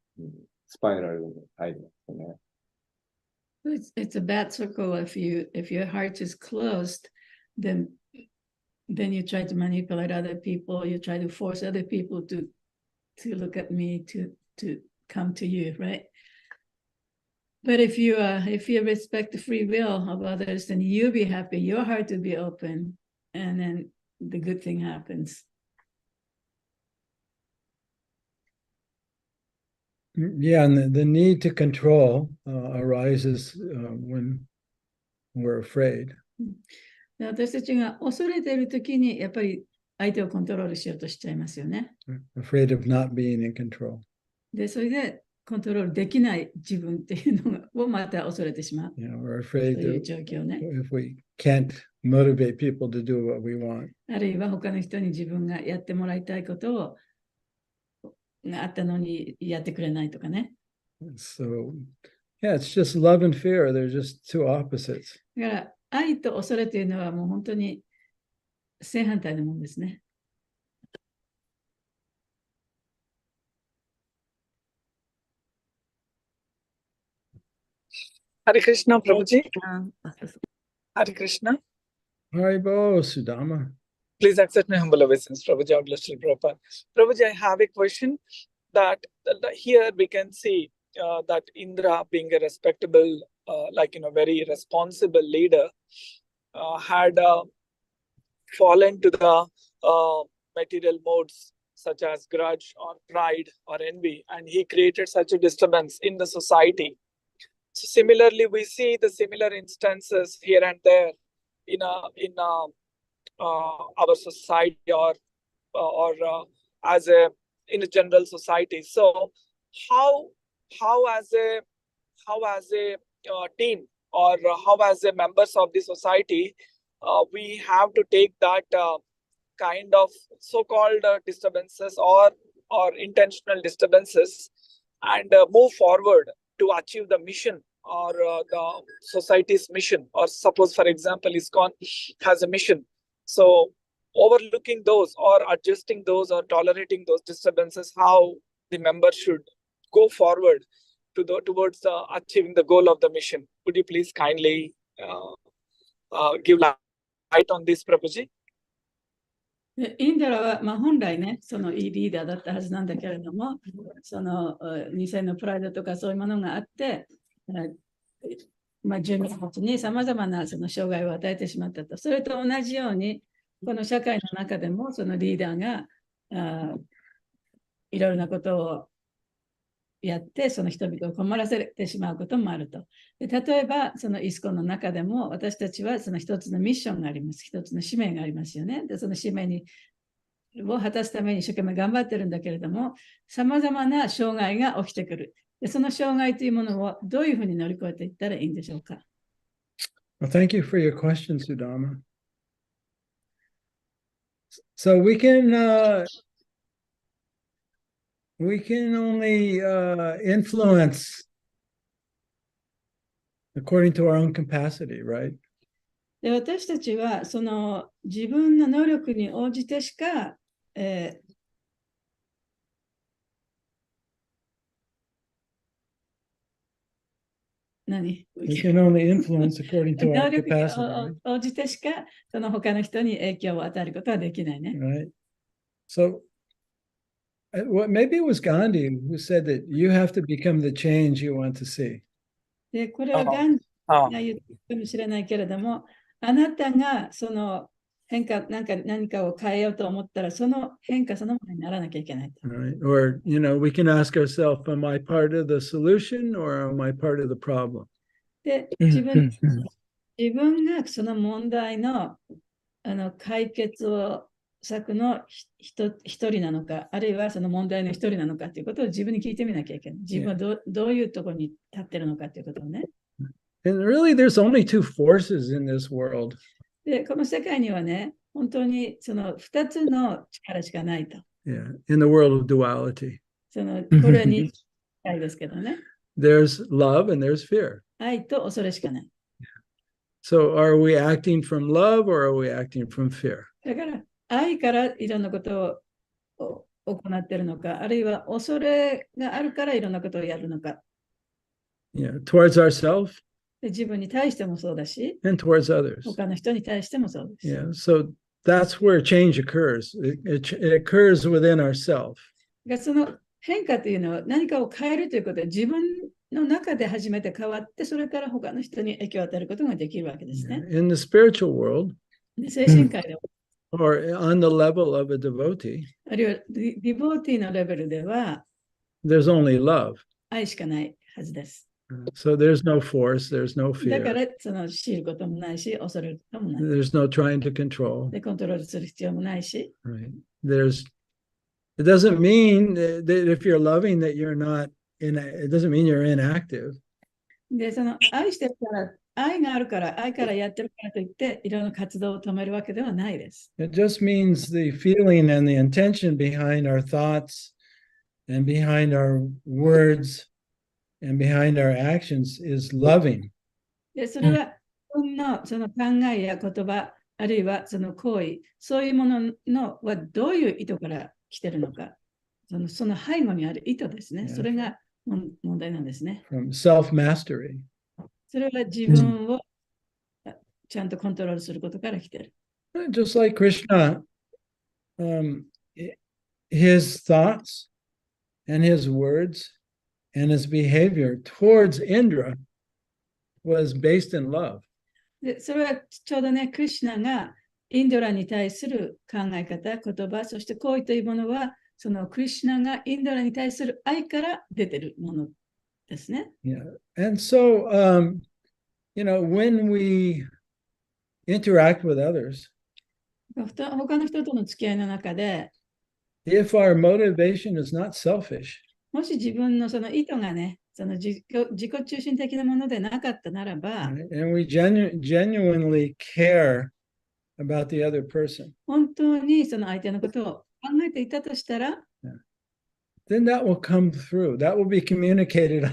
スパイラルに入りますね。It's a bad circle if your heart is closed, then you try to manipulate other people, you try to force other people to look at me, to come to you, right? But if you respect the free will of others, then you be happy, your heart will be open, and then the good thing happens. Yeah, and the need to control arises when we're afraid. で私たちが恐れているときに、やっぱり相手をコントロールしようとしちゃいますよね。Afraid of not being in control. で、それでコントロールできない自分っていうのをまた恐れてしまう。You know, we're そう afraid いう that 状況ね。 if we can't motivate people to do what we want. あるいは他の人に自分がやってもらいたいことをがあったのにやってくれないとかね。So, yeah, it's just love and fear. They're just two opposites. だから愛と恐れというのはもう本当に正反対のものですね。Hare Krishna, Prabhuji. Hare Krishna. Haribo, Sudama. Please accept my humble obeisance, Prabhuji. God bless you, Prabhupada. Prabhuji, I have a question that here we can see that Indra, being a respectable, very responsible leader, had fallen to the material modes such as grudge or pride or envy, and he created such a disturbance in the society. So similarly, we see the similar instances here and there in our society or in a general society. So how as a team or how as a members of the society we have to take that kind of so-called disturbances or intentional disturbances and move forward to achieve the mission or the society's mission. Or suppose, for example, ISKCON has a mission. So overlooking those or adjusting those or tolerating those disturbances, how the member should go forward towards achieving the goal of the mission. Could you please kindly give light on this, Prabhuji? インドラは、本来ね、そのいいリーダーだったはずなんだけれども、その2世のプライドとかそういうものがあって、住民たちにさまざまなその障害を与えてしまったと。それと同じように、この社会の中でもそのリーダーがいろいろなことをやって、その人々を困らせてしまうこともあると。で例えば、そのイスコンの中でも、私たちはその一つのミッションがあります。一つの使命がありますよね。で、その使命を果たすために一生懸命頑張ってるんだけれども、さまざまな障害が起きてくる。で、その障害というものをどういうふうに乗り越えていったらいいんでしょうか。Well, thank you for your question, Sudama. So we can only influence according to our own capacity, right? で、私たちはその自分の能力に応じてしか、We can only influence according to 能 our 力に capacity, 応じてしかその他の人に影響を与えることはできないね。 right? So maybe it was Gandhi who said that you have to become the change you want to see. で、これはガンジーが言ったかもしれないけれども、あなたがその変化、何かを変えようと思ったら、その変化そのものにならなきゃいけないと。Right? Or, we can ask ourselves, am I part of the solution or am I part of the problem? で、自分がその問題の、解決を策の一人なのか、あるいはその問題の一人なのかということを自分に聞いてみなきゃいけない。自分はどういうところに立ってるのかということをね。And really, there's only two forces in this world. で、この世界にはね、本当にその2つの力しかないと。Yeah, in the world of duality. これは2回ですけどね。There's love and there's fear. 愛と恐れしかない。So are we acting from love or are we acting from fear? だから、愛からいろんなことを行っているのか、あるいは恐れがあるからいろんなことをやるのか。Yeah, towards ourselves. 自分に対してもそうだし、 and towards others. 他の人に対してもそうです。Yeah, so that's where change occurs. It occurs within ourselves. その変化というのは何かを変えるということで自分の中で初めて変わって、それから他の人に影響を与えることができるわけですね。In the spiritual world, で精神界では、or on the level of a devotee, あるいはディボーティーのレベルでは there's only love. 愛しかないはずです。So there's no force, there's no だか fear, ら、その強いることもないし、恐れることもない。 there's no trying to control. で、コントロールする必要もないし、 Right? It doesn't mean that if you're loving that you're not it doesn't mean you're inactive. で、その愛してるから、愛があるから、愛からやってるからといって、いろんな活動を止めるわけではないです。It just means the feeling and the intention behind our thoughts and behind our words and behind our actions is loving. で、それは、自分のその考えや言葉、あるいはその行為、そういうもののはどういう意図から来てるのか、その背後にある意図ですね。それが問題なんですね。From self-mastery. それは自分をちゃんとコントロールすることから来てる。Just like Krishna, his thoughts and his words and his behavior towards Indra was based in love. でそれはちょうどね、クリシュナがインドラに対する考え方、言葉、そして行為というものは、そのクリシュナがインドラに対する愛から出てるものですね。Yeah. And so, when we interact with others, 他の人との付き合いの中で、if our motivation is not selfish, もし自分のその意図がね、その自己中心的なものでなかったならば、and we genuinely care about the other person, 本当にその相手のことを考えていたとしたら、then that will come through. That will be communicated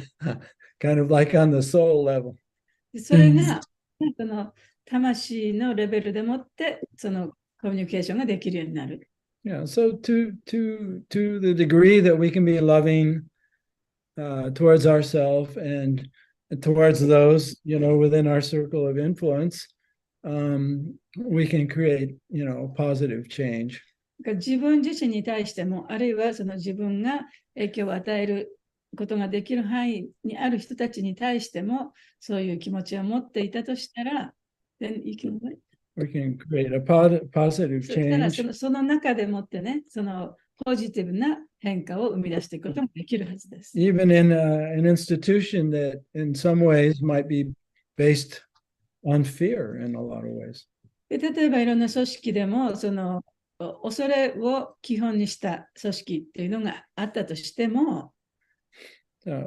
kind of like on the soul level. それが、その魂のレベルでもって、そのコミュニケーションができるようになる。Yeah, so to the degree that we can be loving towards ourselves and towards those, within our circle of influence, we can create, positive change. 自分自身に対しても、あるいはその自分が影響を与えることができる範囲にある人たちに対しても、そういう気持ちを持っていたとしたら、then you can We can create a positive そしたら change. その中でもってね、そのポジティブな変化を生み出していくこともできるはずです。Even in an institution that in some ways might be based on fear in a lot of ways. で例えばいろんな組織でも、その恐れを基本にした組織っていうのがあったとしても、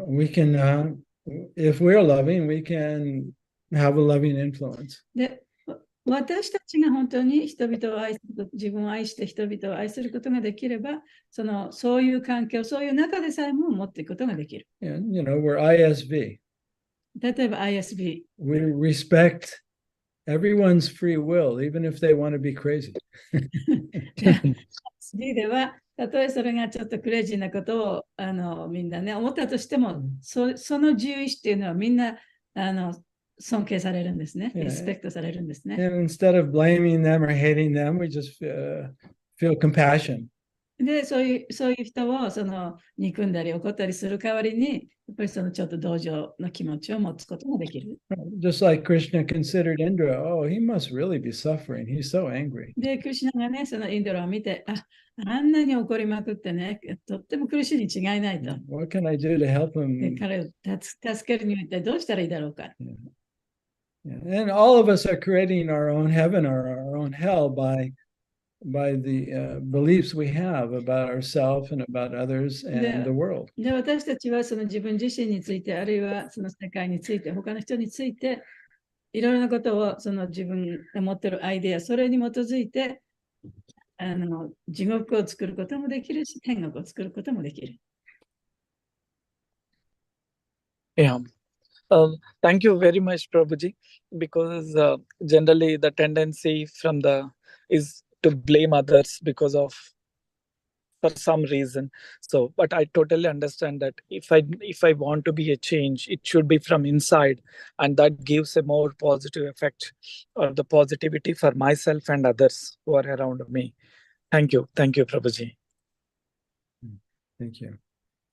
we can, if we're loving, we can have a loving influence. で私たちが本当に人々を愛する、自分を愛して人々を愛することができれば、そういう環境、そういう中でさえも持っていくことができる。And, we're ISV. 例えば ISB。We respect everyone's free will, even if they want to be crazy. ISB では、たとえそれがちょっとクレイジーなことをみんなね、思ったとしても、その自由意志っていうのはみんな尊敬されるんですね。リスペクトされるんですね。And instead of blaming them or hating them, we just feel compassion. で、そういう人を憎んだり怒ったりする代わりに、やっぱりちょっと同情の気持ちを持つことができる。Just like Krishna considered Indra, oh, he must really be suffering. He's so angry. で、クリシュナがね、インドラを見て、あんなに怒りまくってね、とっても苦しいに違いないと。What can I do to help him? 彼を助けるには一体どうしたらいいだろうか。Yeah. And all of us are creating our own heaven or our own hell by the beliefs we have about ourselves and about others and the world. で、私たちは自分自身について、あるいはその世界について、他の人について、いろいろなことを自分が持っているアイデア、それに基づいて、地獄を作ることもできるし、天国を作ることもできる。Yeah. Thank you very much, Prabhuji, because generally the tendency is to blame others for some reason. So, but I totally understand that if I want to be a change, it should be from inside, and that gives a more positive effect or the positivity for myself and others who are around me. Thank you, Prabhuji. Thank you.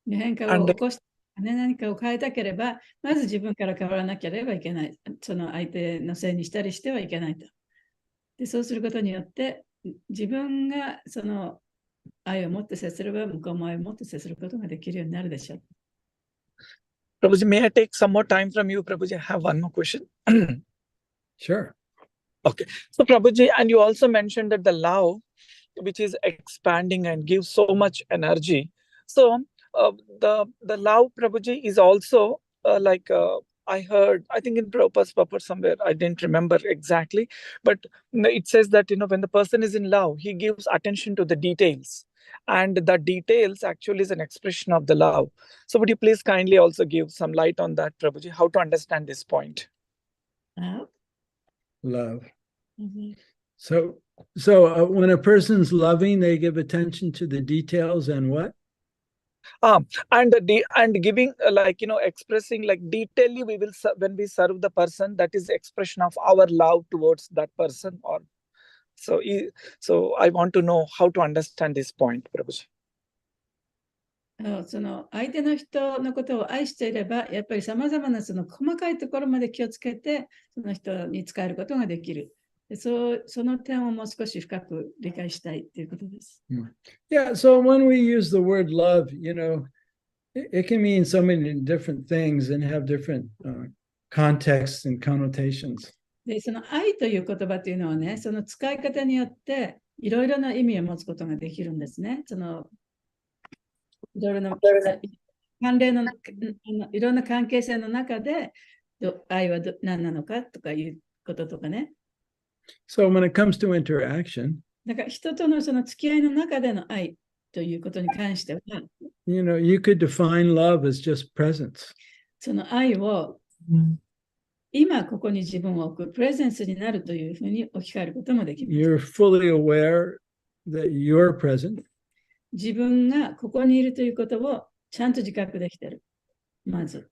変化を起こしね、何かを変えたければ、まず自分から変わらなければいけない。その相手のせいにしたりしてはいけないと。で、そうすることによって、自分がその愛を持って接すれば、向こうも愛を持って接することができるようになるでしょう。Prabhuji, may I take some more time from you, Prabhuji? I have one more question. Sure. Okay. So, Prabhuji, and you also mentioned that the love, which is expanding and gives so much energy. So, the love, Prabhuji, is also I heard, I think in Prabhupada's purport somewhere, I didn't remember exactly, but it says that, when the person is in love, he gives attention to the details. And the details actually is an expression of the love. So would you please kindly also give some light on that, Prabhuji, how to understand this point? Love. Mm-hmm. So when a person's loving, they give attention to the details and what? And giving expressing like detailedly, when we serve the person, that is expression of our love towards that person. Or so I want to know how to understand this point, Prabhuji. その相手の人のことを愛していれば、やっぱりさまざまなその細かいところまで気をつけて、その人に使えることができる。その点をもう少し深く理解したいということです。Yeah, so when we use the word love, it can mean so many different things and have different contexts and connotations. で、その愛という言葉というのはね、その使い方によっていろいろな意味を持つことができるんですね。そのいろいろな関連のいろんな関係性の中で愛は何なのかとかいうこととかね。So when it comes to interaction, だから人とのその付き合いの中での愛ということに関しては、you could define love as just presence. その愛を今ここに自分を置くプレゼンスになるというふうに置き換えることもできます。You're fully aware that you're present. 自分がここにいるということをちゃんと自覚できている。まず。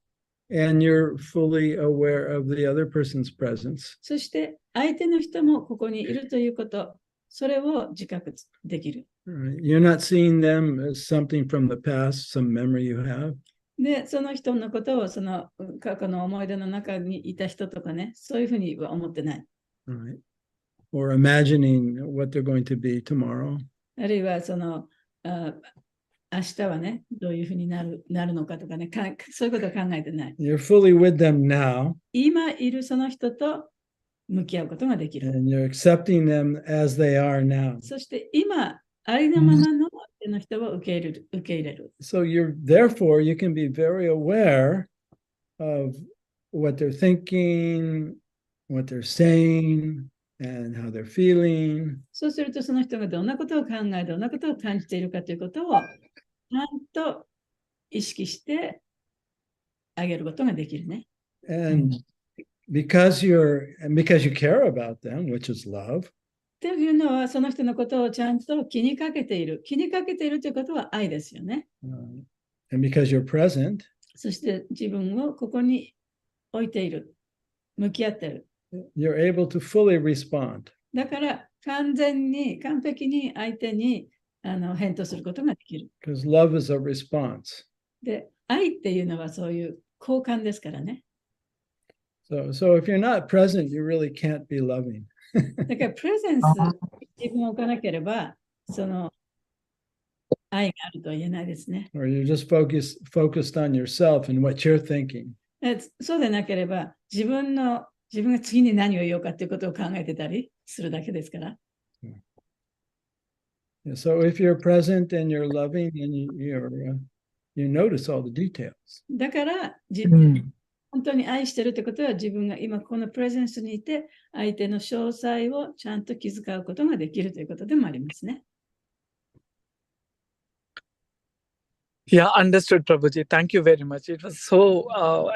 And you're fully aware of the other person's presence. そして相手の人もここにいるということ、それを自覚できる。You're not seeing them as something from the past, some memory you have. で、その人のことをその過去の思い出の中にいた人とかね、そういうふうには思ってない。Right. Or imagining what they're going to be tomorrow. あるいはその明日はね、どういうふうになるのかとかね、そういうことを考えてない。You're fully with them now. 今いるその人と向き合うことができる。And you're accepting them as they are now. そして今、ありのままの人を受け入れる。So therefore, you can be very aware of what they're thinking, what they're saying, and how they're feeling. そうすると、その人がどんなことを考え、どんなことを感じているかということを、ちゃんと意識してあげることができるね。And because you care about them, which is love. っていうのは、その人のことをちゃんと気にかけている。気にかけているということは愛ですよね。And because you're present. そして自分をここに置いている。向き合っている。You're able to fully respond. だから完璧に相手に返答することができる。Because love is a response. で、愛っていうのはそういう交換ですからね。So if you're not present, you really can't be loving. だからプレゼンス、自分を置かなければ、その愛があるとは言えないですね。Or you're just focused on yourself and what you're thinking. そうでなければ、自分が次に何を言おうかということを考えてたりするだけですから。So if you're present and you're loving and you notice all the details. だから本当に愛してるってことは自分が今このプレゼンスにいて相手の詳細をちゃんと気遣うことができるということでもありますね。Yeah, understood, Prabhuji. Thank you very much. It was so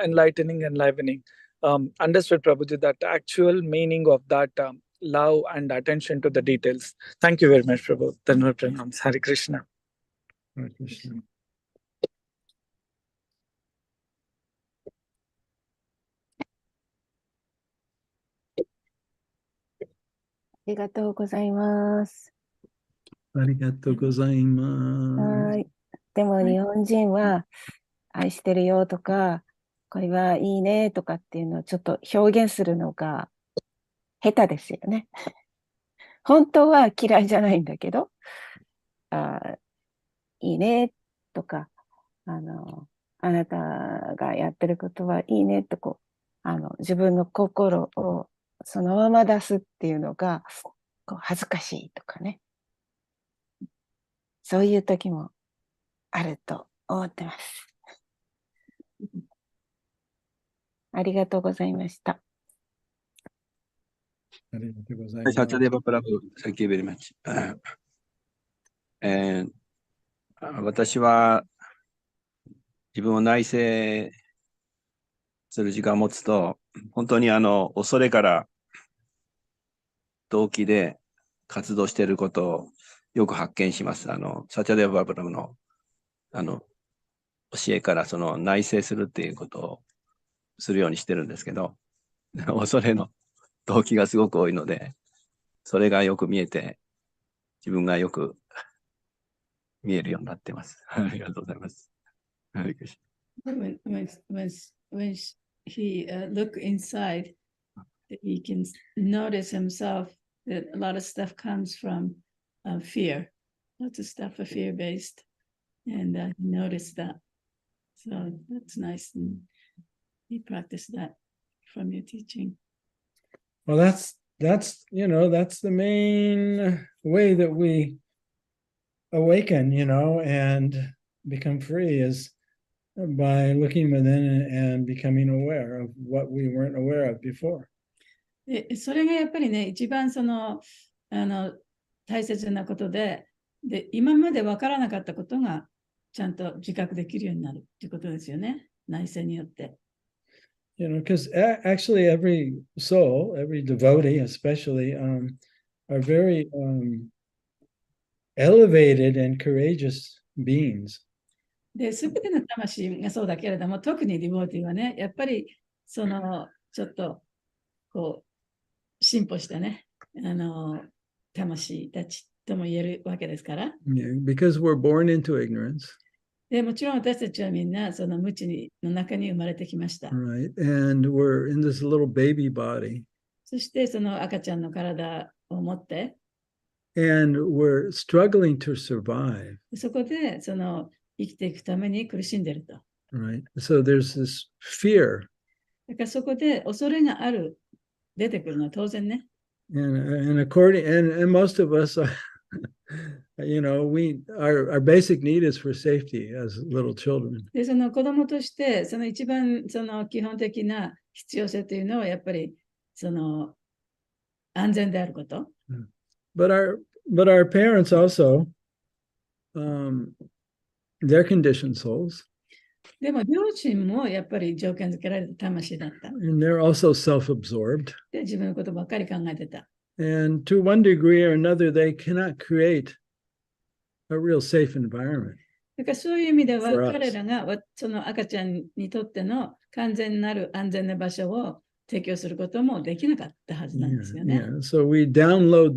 enlightening and enlivening. Understood, Prabhuji, that actual meaning of that love and attention to the details. Thank you very much, Prabhu. Dhanwad pranams. Hare Krishna. Hare Krishna. ありがとうございます。ありがとうございます。はい。でも日本人は、愛してるよとか、これはいいねとかっていうのをちょっと表現するのが下手ですよね。本当は嫌いじゃないんだけど、いいねとか、あなたがやってることはいいねと自分の心をそのまま出すっていうのが恥ずかしいとかね。そういう時もあると思ってます。ありがとうございました。ありがとうございます。SatyaDeva Prabhu, thank you very much. 私は自分を内省する時間を持つと、本当に恐れから動機で活動していることをよく発見します。SatyaDeva Prabhuの教えからその内省するっていうことをするようにしてるんですけど、恐れの動機がすごく多いので、それがよく見えて、自分がよく見えるようになっています。ありがとうございます。When he look inside, he can notice himself that a lot of stuff comes from fear. Lots of stuff are fear-based, and he noticed that. So that's nice, and he practiced that from your teaching. Well, that's that's the main way that we awaken, and become free is by looking within and becoming aware of what we weren't aware of before. それがやっぱりね、一番大切なことで、今まで分からなかったことがちゃんと自覚できるようになるっていうことですよね。内省によって。Because actually every soul, every devotee especially, are very elevated and courageous beings. で、すべての魂がそうだけれども、特にディボーティはね、やっぱりちょっと進歩したね、魂たちとも言えるわけですから。Yeah, because we're born into ignorance. で、もちろん私たちはみんなその無知の中に生まれてきました。Right, and we're in this little baby body. そしてその赤ちゃんの体を持って、and we're struggling to survive. そこで生きていくために苦しんでいると。Right, so there's this fear. だからそこで恐れが出てくるのは当然ね。And most of us are, our basic need is for safety as little children. で、その子供として、一番基本的な必要性というのは、やっぱり安全であること。But our parents also, they're conditioned souls. でも、両親もやっぱり条件付けられた魂だった。And they're also self-absorbed. で、自分のことばっかり考えてた。And to one degree or another, they cannot create a real safe environment. だからそういう意味では、彼らがその赤ちゃんにとっての完全なる安全な場所を提供することもできなかったはずなんですよね。So we download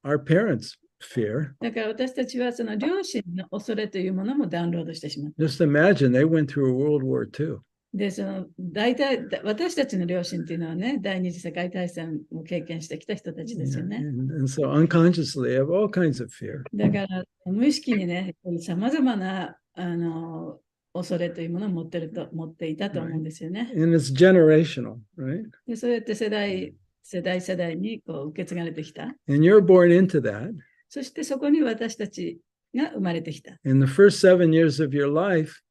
our parents' fear. だから私たちはその両親の恐れというものもダウンロードしてしまった。Just imagine they went through World War II. で、大体私たちの両親っていうのはね、第二次世界大戦を経験してきた人たちですよね。And so unconsciously they have all kinds of fear. だから無意識にね、さまざまな恐れというものを持っていたと思うんですよね。And it's generational, right? で、そうやって世代に受け継がれてきた。And you're born into that. そしてそこに私たちが生まれてきた。In the first 7 years of your life,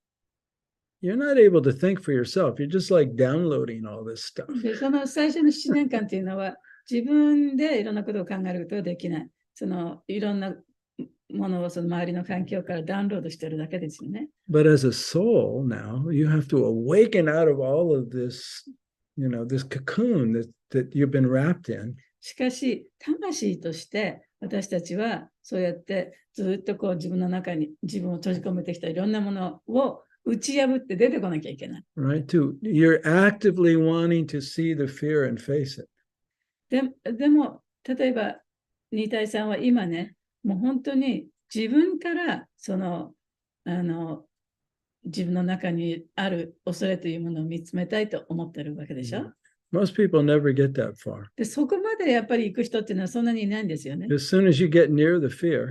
you're not able to think for yourself. You're just like downloading all this stuff. で、その最初の7年間というのは、自分でいろんなことを考えることができない。いろんなものを周りの環境からダウンロードしているだけですよね。But as a soul now, you have to awaken out of all of this, this cocoon that you've been wrapped in. しかし、魂として私たちはそうやってずっと自分の中に自分を閉じ込めてきたいろんなものを打ち破って出てこなきゃいけない。Right? You're actively wanting to see the fear and face it. でも、例えば、ニータイさんは今ね、もう本当に自分から自分の中にある恐れというものを見つめたいと思ってるわけでしょ。Most people never get that far. で、そこまでやっぱり行く人っていうのはそんなにいないんですよね。As soon as you get near the fear,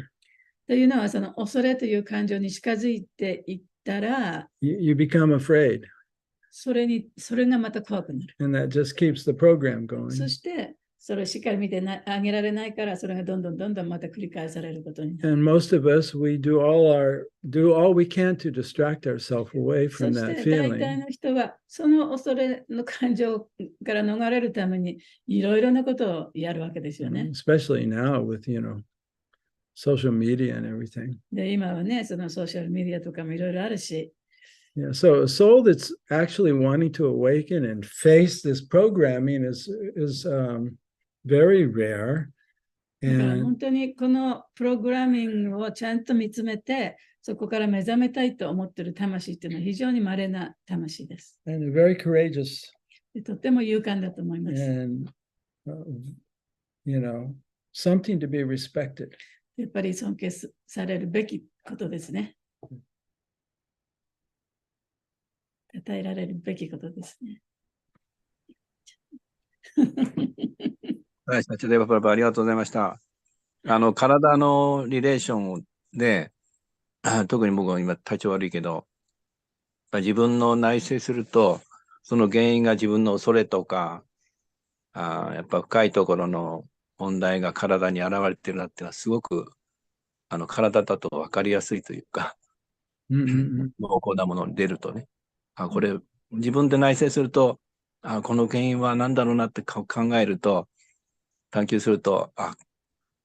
というのは、その恐れという感情に近づいていったら、you become afraid. それがまた怖くなる。And that just keeps the program going. そして、それをしっかり見てあげられないから、それがどんどんまた繰り返されることになる。And most of us, we do all we can to distract ourselves away そ from し that て大体 feeling. の人は、その恐れの感情から逃れるために、いろいろなことをやるわけですよね。 Especially now with, social media and everything. で、今はね、そのソーシャルメディアとかもいろいろあるし、Yeah, so a soul that's actually wanting to awaken and face this programming is very rare. だから本 And 当にこのプログラミングをちゃんと見つめて、そこから目覚めたいと思っている魂っていうのは非常に稀な魂です。they're very courageous でとても勇敢だと思います。 and, something to be respected. やっぱり尊敬されるべきことですね。称えられるべきことですね。はい、サチャデーバプラブありがとうございました。体のリレーションで、特に僕は今体調悪いけど、自分の内省すると、その原因が自分の恐れとか、やっぱ深いところの問題が体に現れてるなっていうのはすごく体だと分かりやすいというか、濃厚なものに出るとね、これ自分で内省すると、この原因は何だろうなって考えると、探求すると、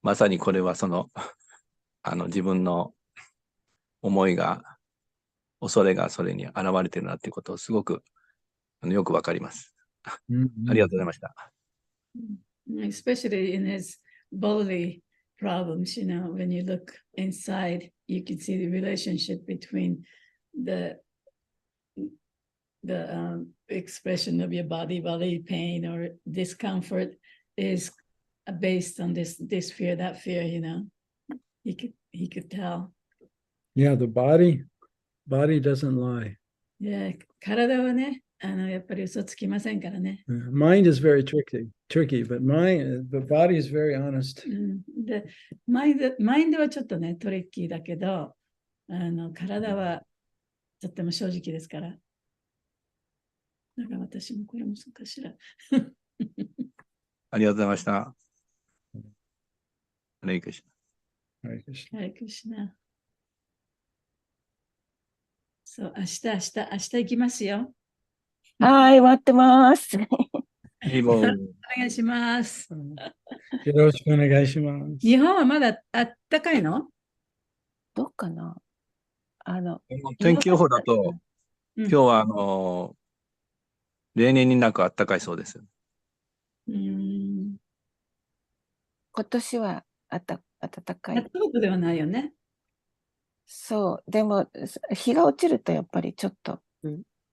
まさにこれは自分の思いが、恐れがそれに現れてるなっていうことをすごくよくわかります。ありがとうございました。Especially in his bodily problems, when you look inside, you can see the relationship between the expression of your body pain or discomfort is based on this fear, that fear, he could tell. Yeah, the body doesn't lie. Yeah, 体はね、やっぱり嘘つきませんからね。Mind is very tricky, but body is very honest. で、マインドはちょっとね、トリッキーだけど、体はとっても正直ですから。だから私もこれもそうかしら。ありがとうございました。ハレイクシナ。ハレクシナ。そう、明日行きますよ。はい、待ってます。お願いします。よろしくお願いします。日本はまだあったかいの？どうかな？天気予報だと、今日は例年になくあったかいそうです。今年は暖かい。夏ほどではないよね。そう、でも日が落ちるとやっぱりちょっと。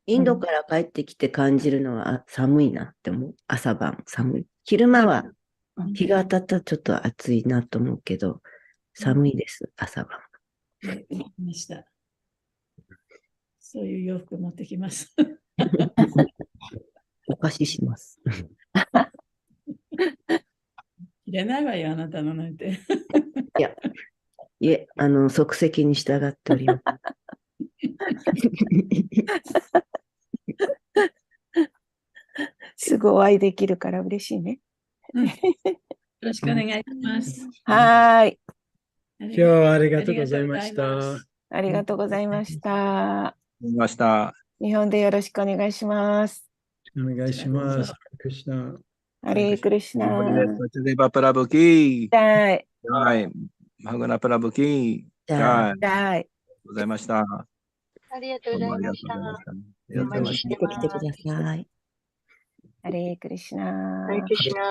インドから帰ってきて感じるのは寒いなって思う。朝晩寒い。昼間は日が当たったらちょっと暑いなと思うけど、寒いです、朝晩。ました。そういう洋服持ってきます。お貸しします。着れないわよ、あなたのなんて。いえ、即席に従っております。すぐお会いできるから嬉しいね。よろしくお願いします。はい。今日はありがとうございました。ありがとうございました。日本でよろしくお願いします。お願いします。ハレークリシナ。サチャデーバプラブキー。はい。マグナプラブキー。はい。ありがとうございました。ありがとうございました。来てください。ハレークリシナ。ハレークリシナ。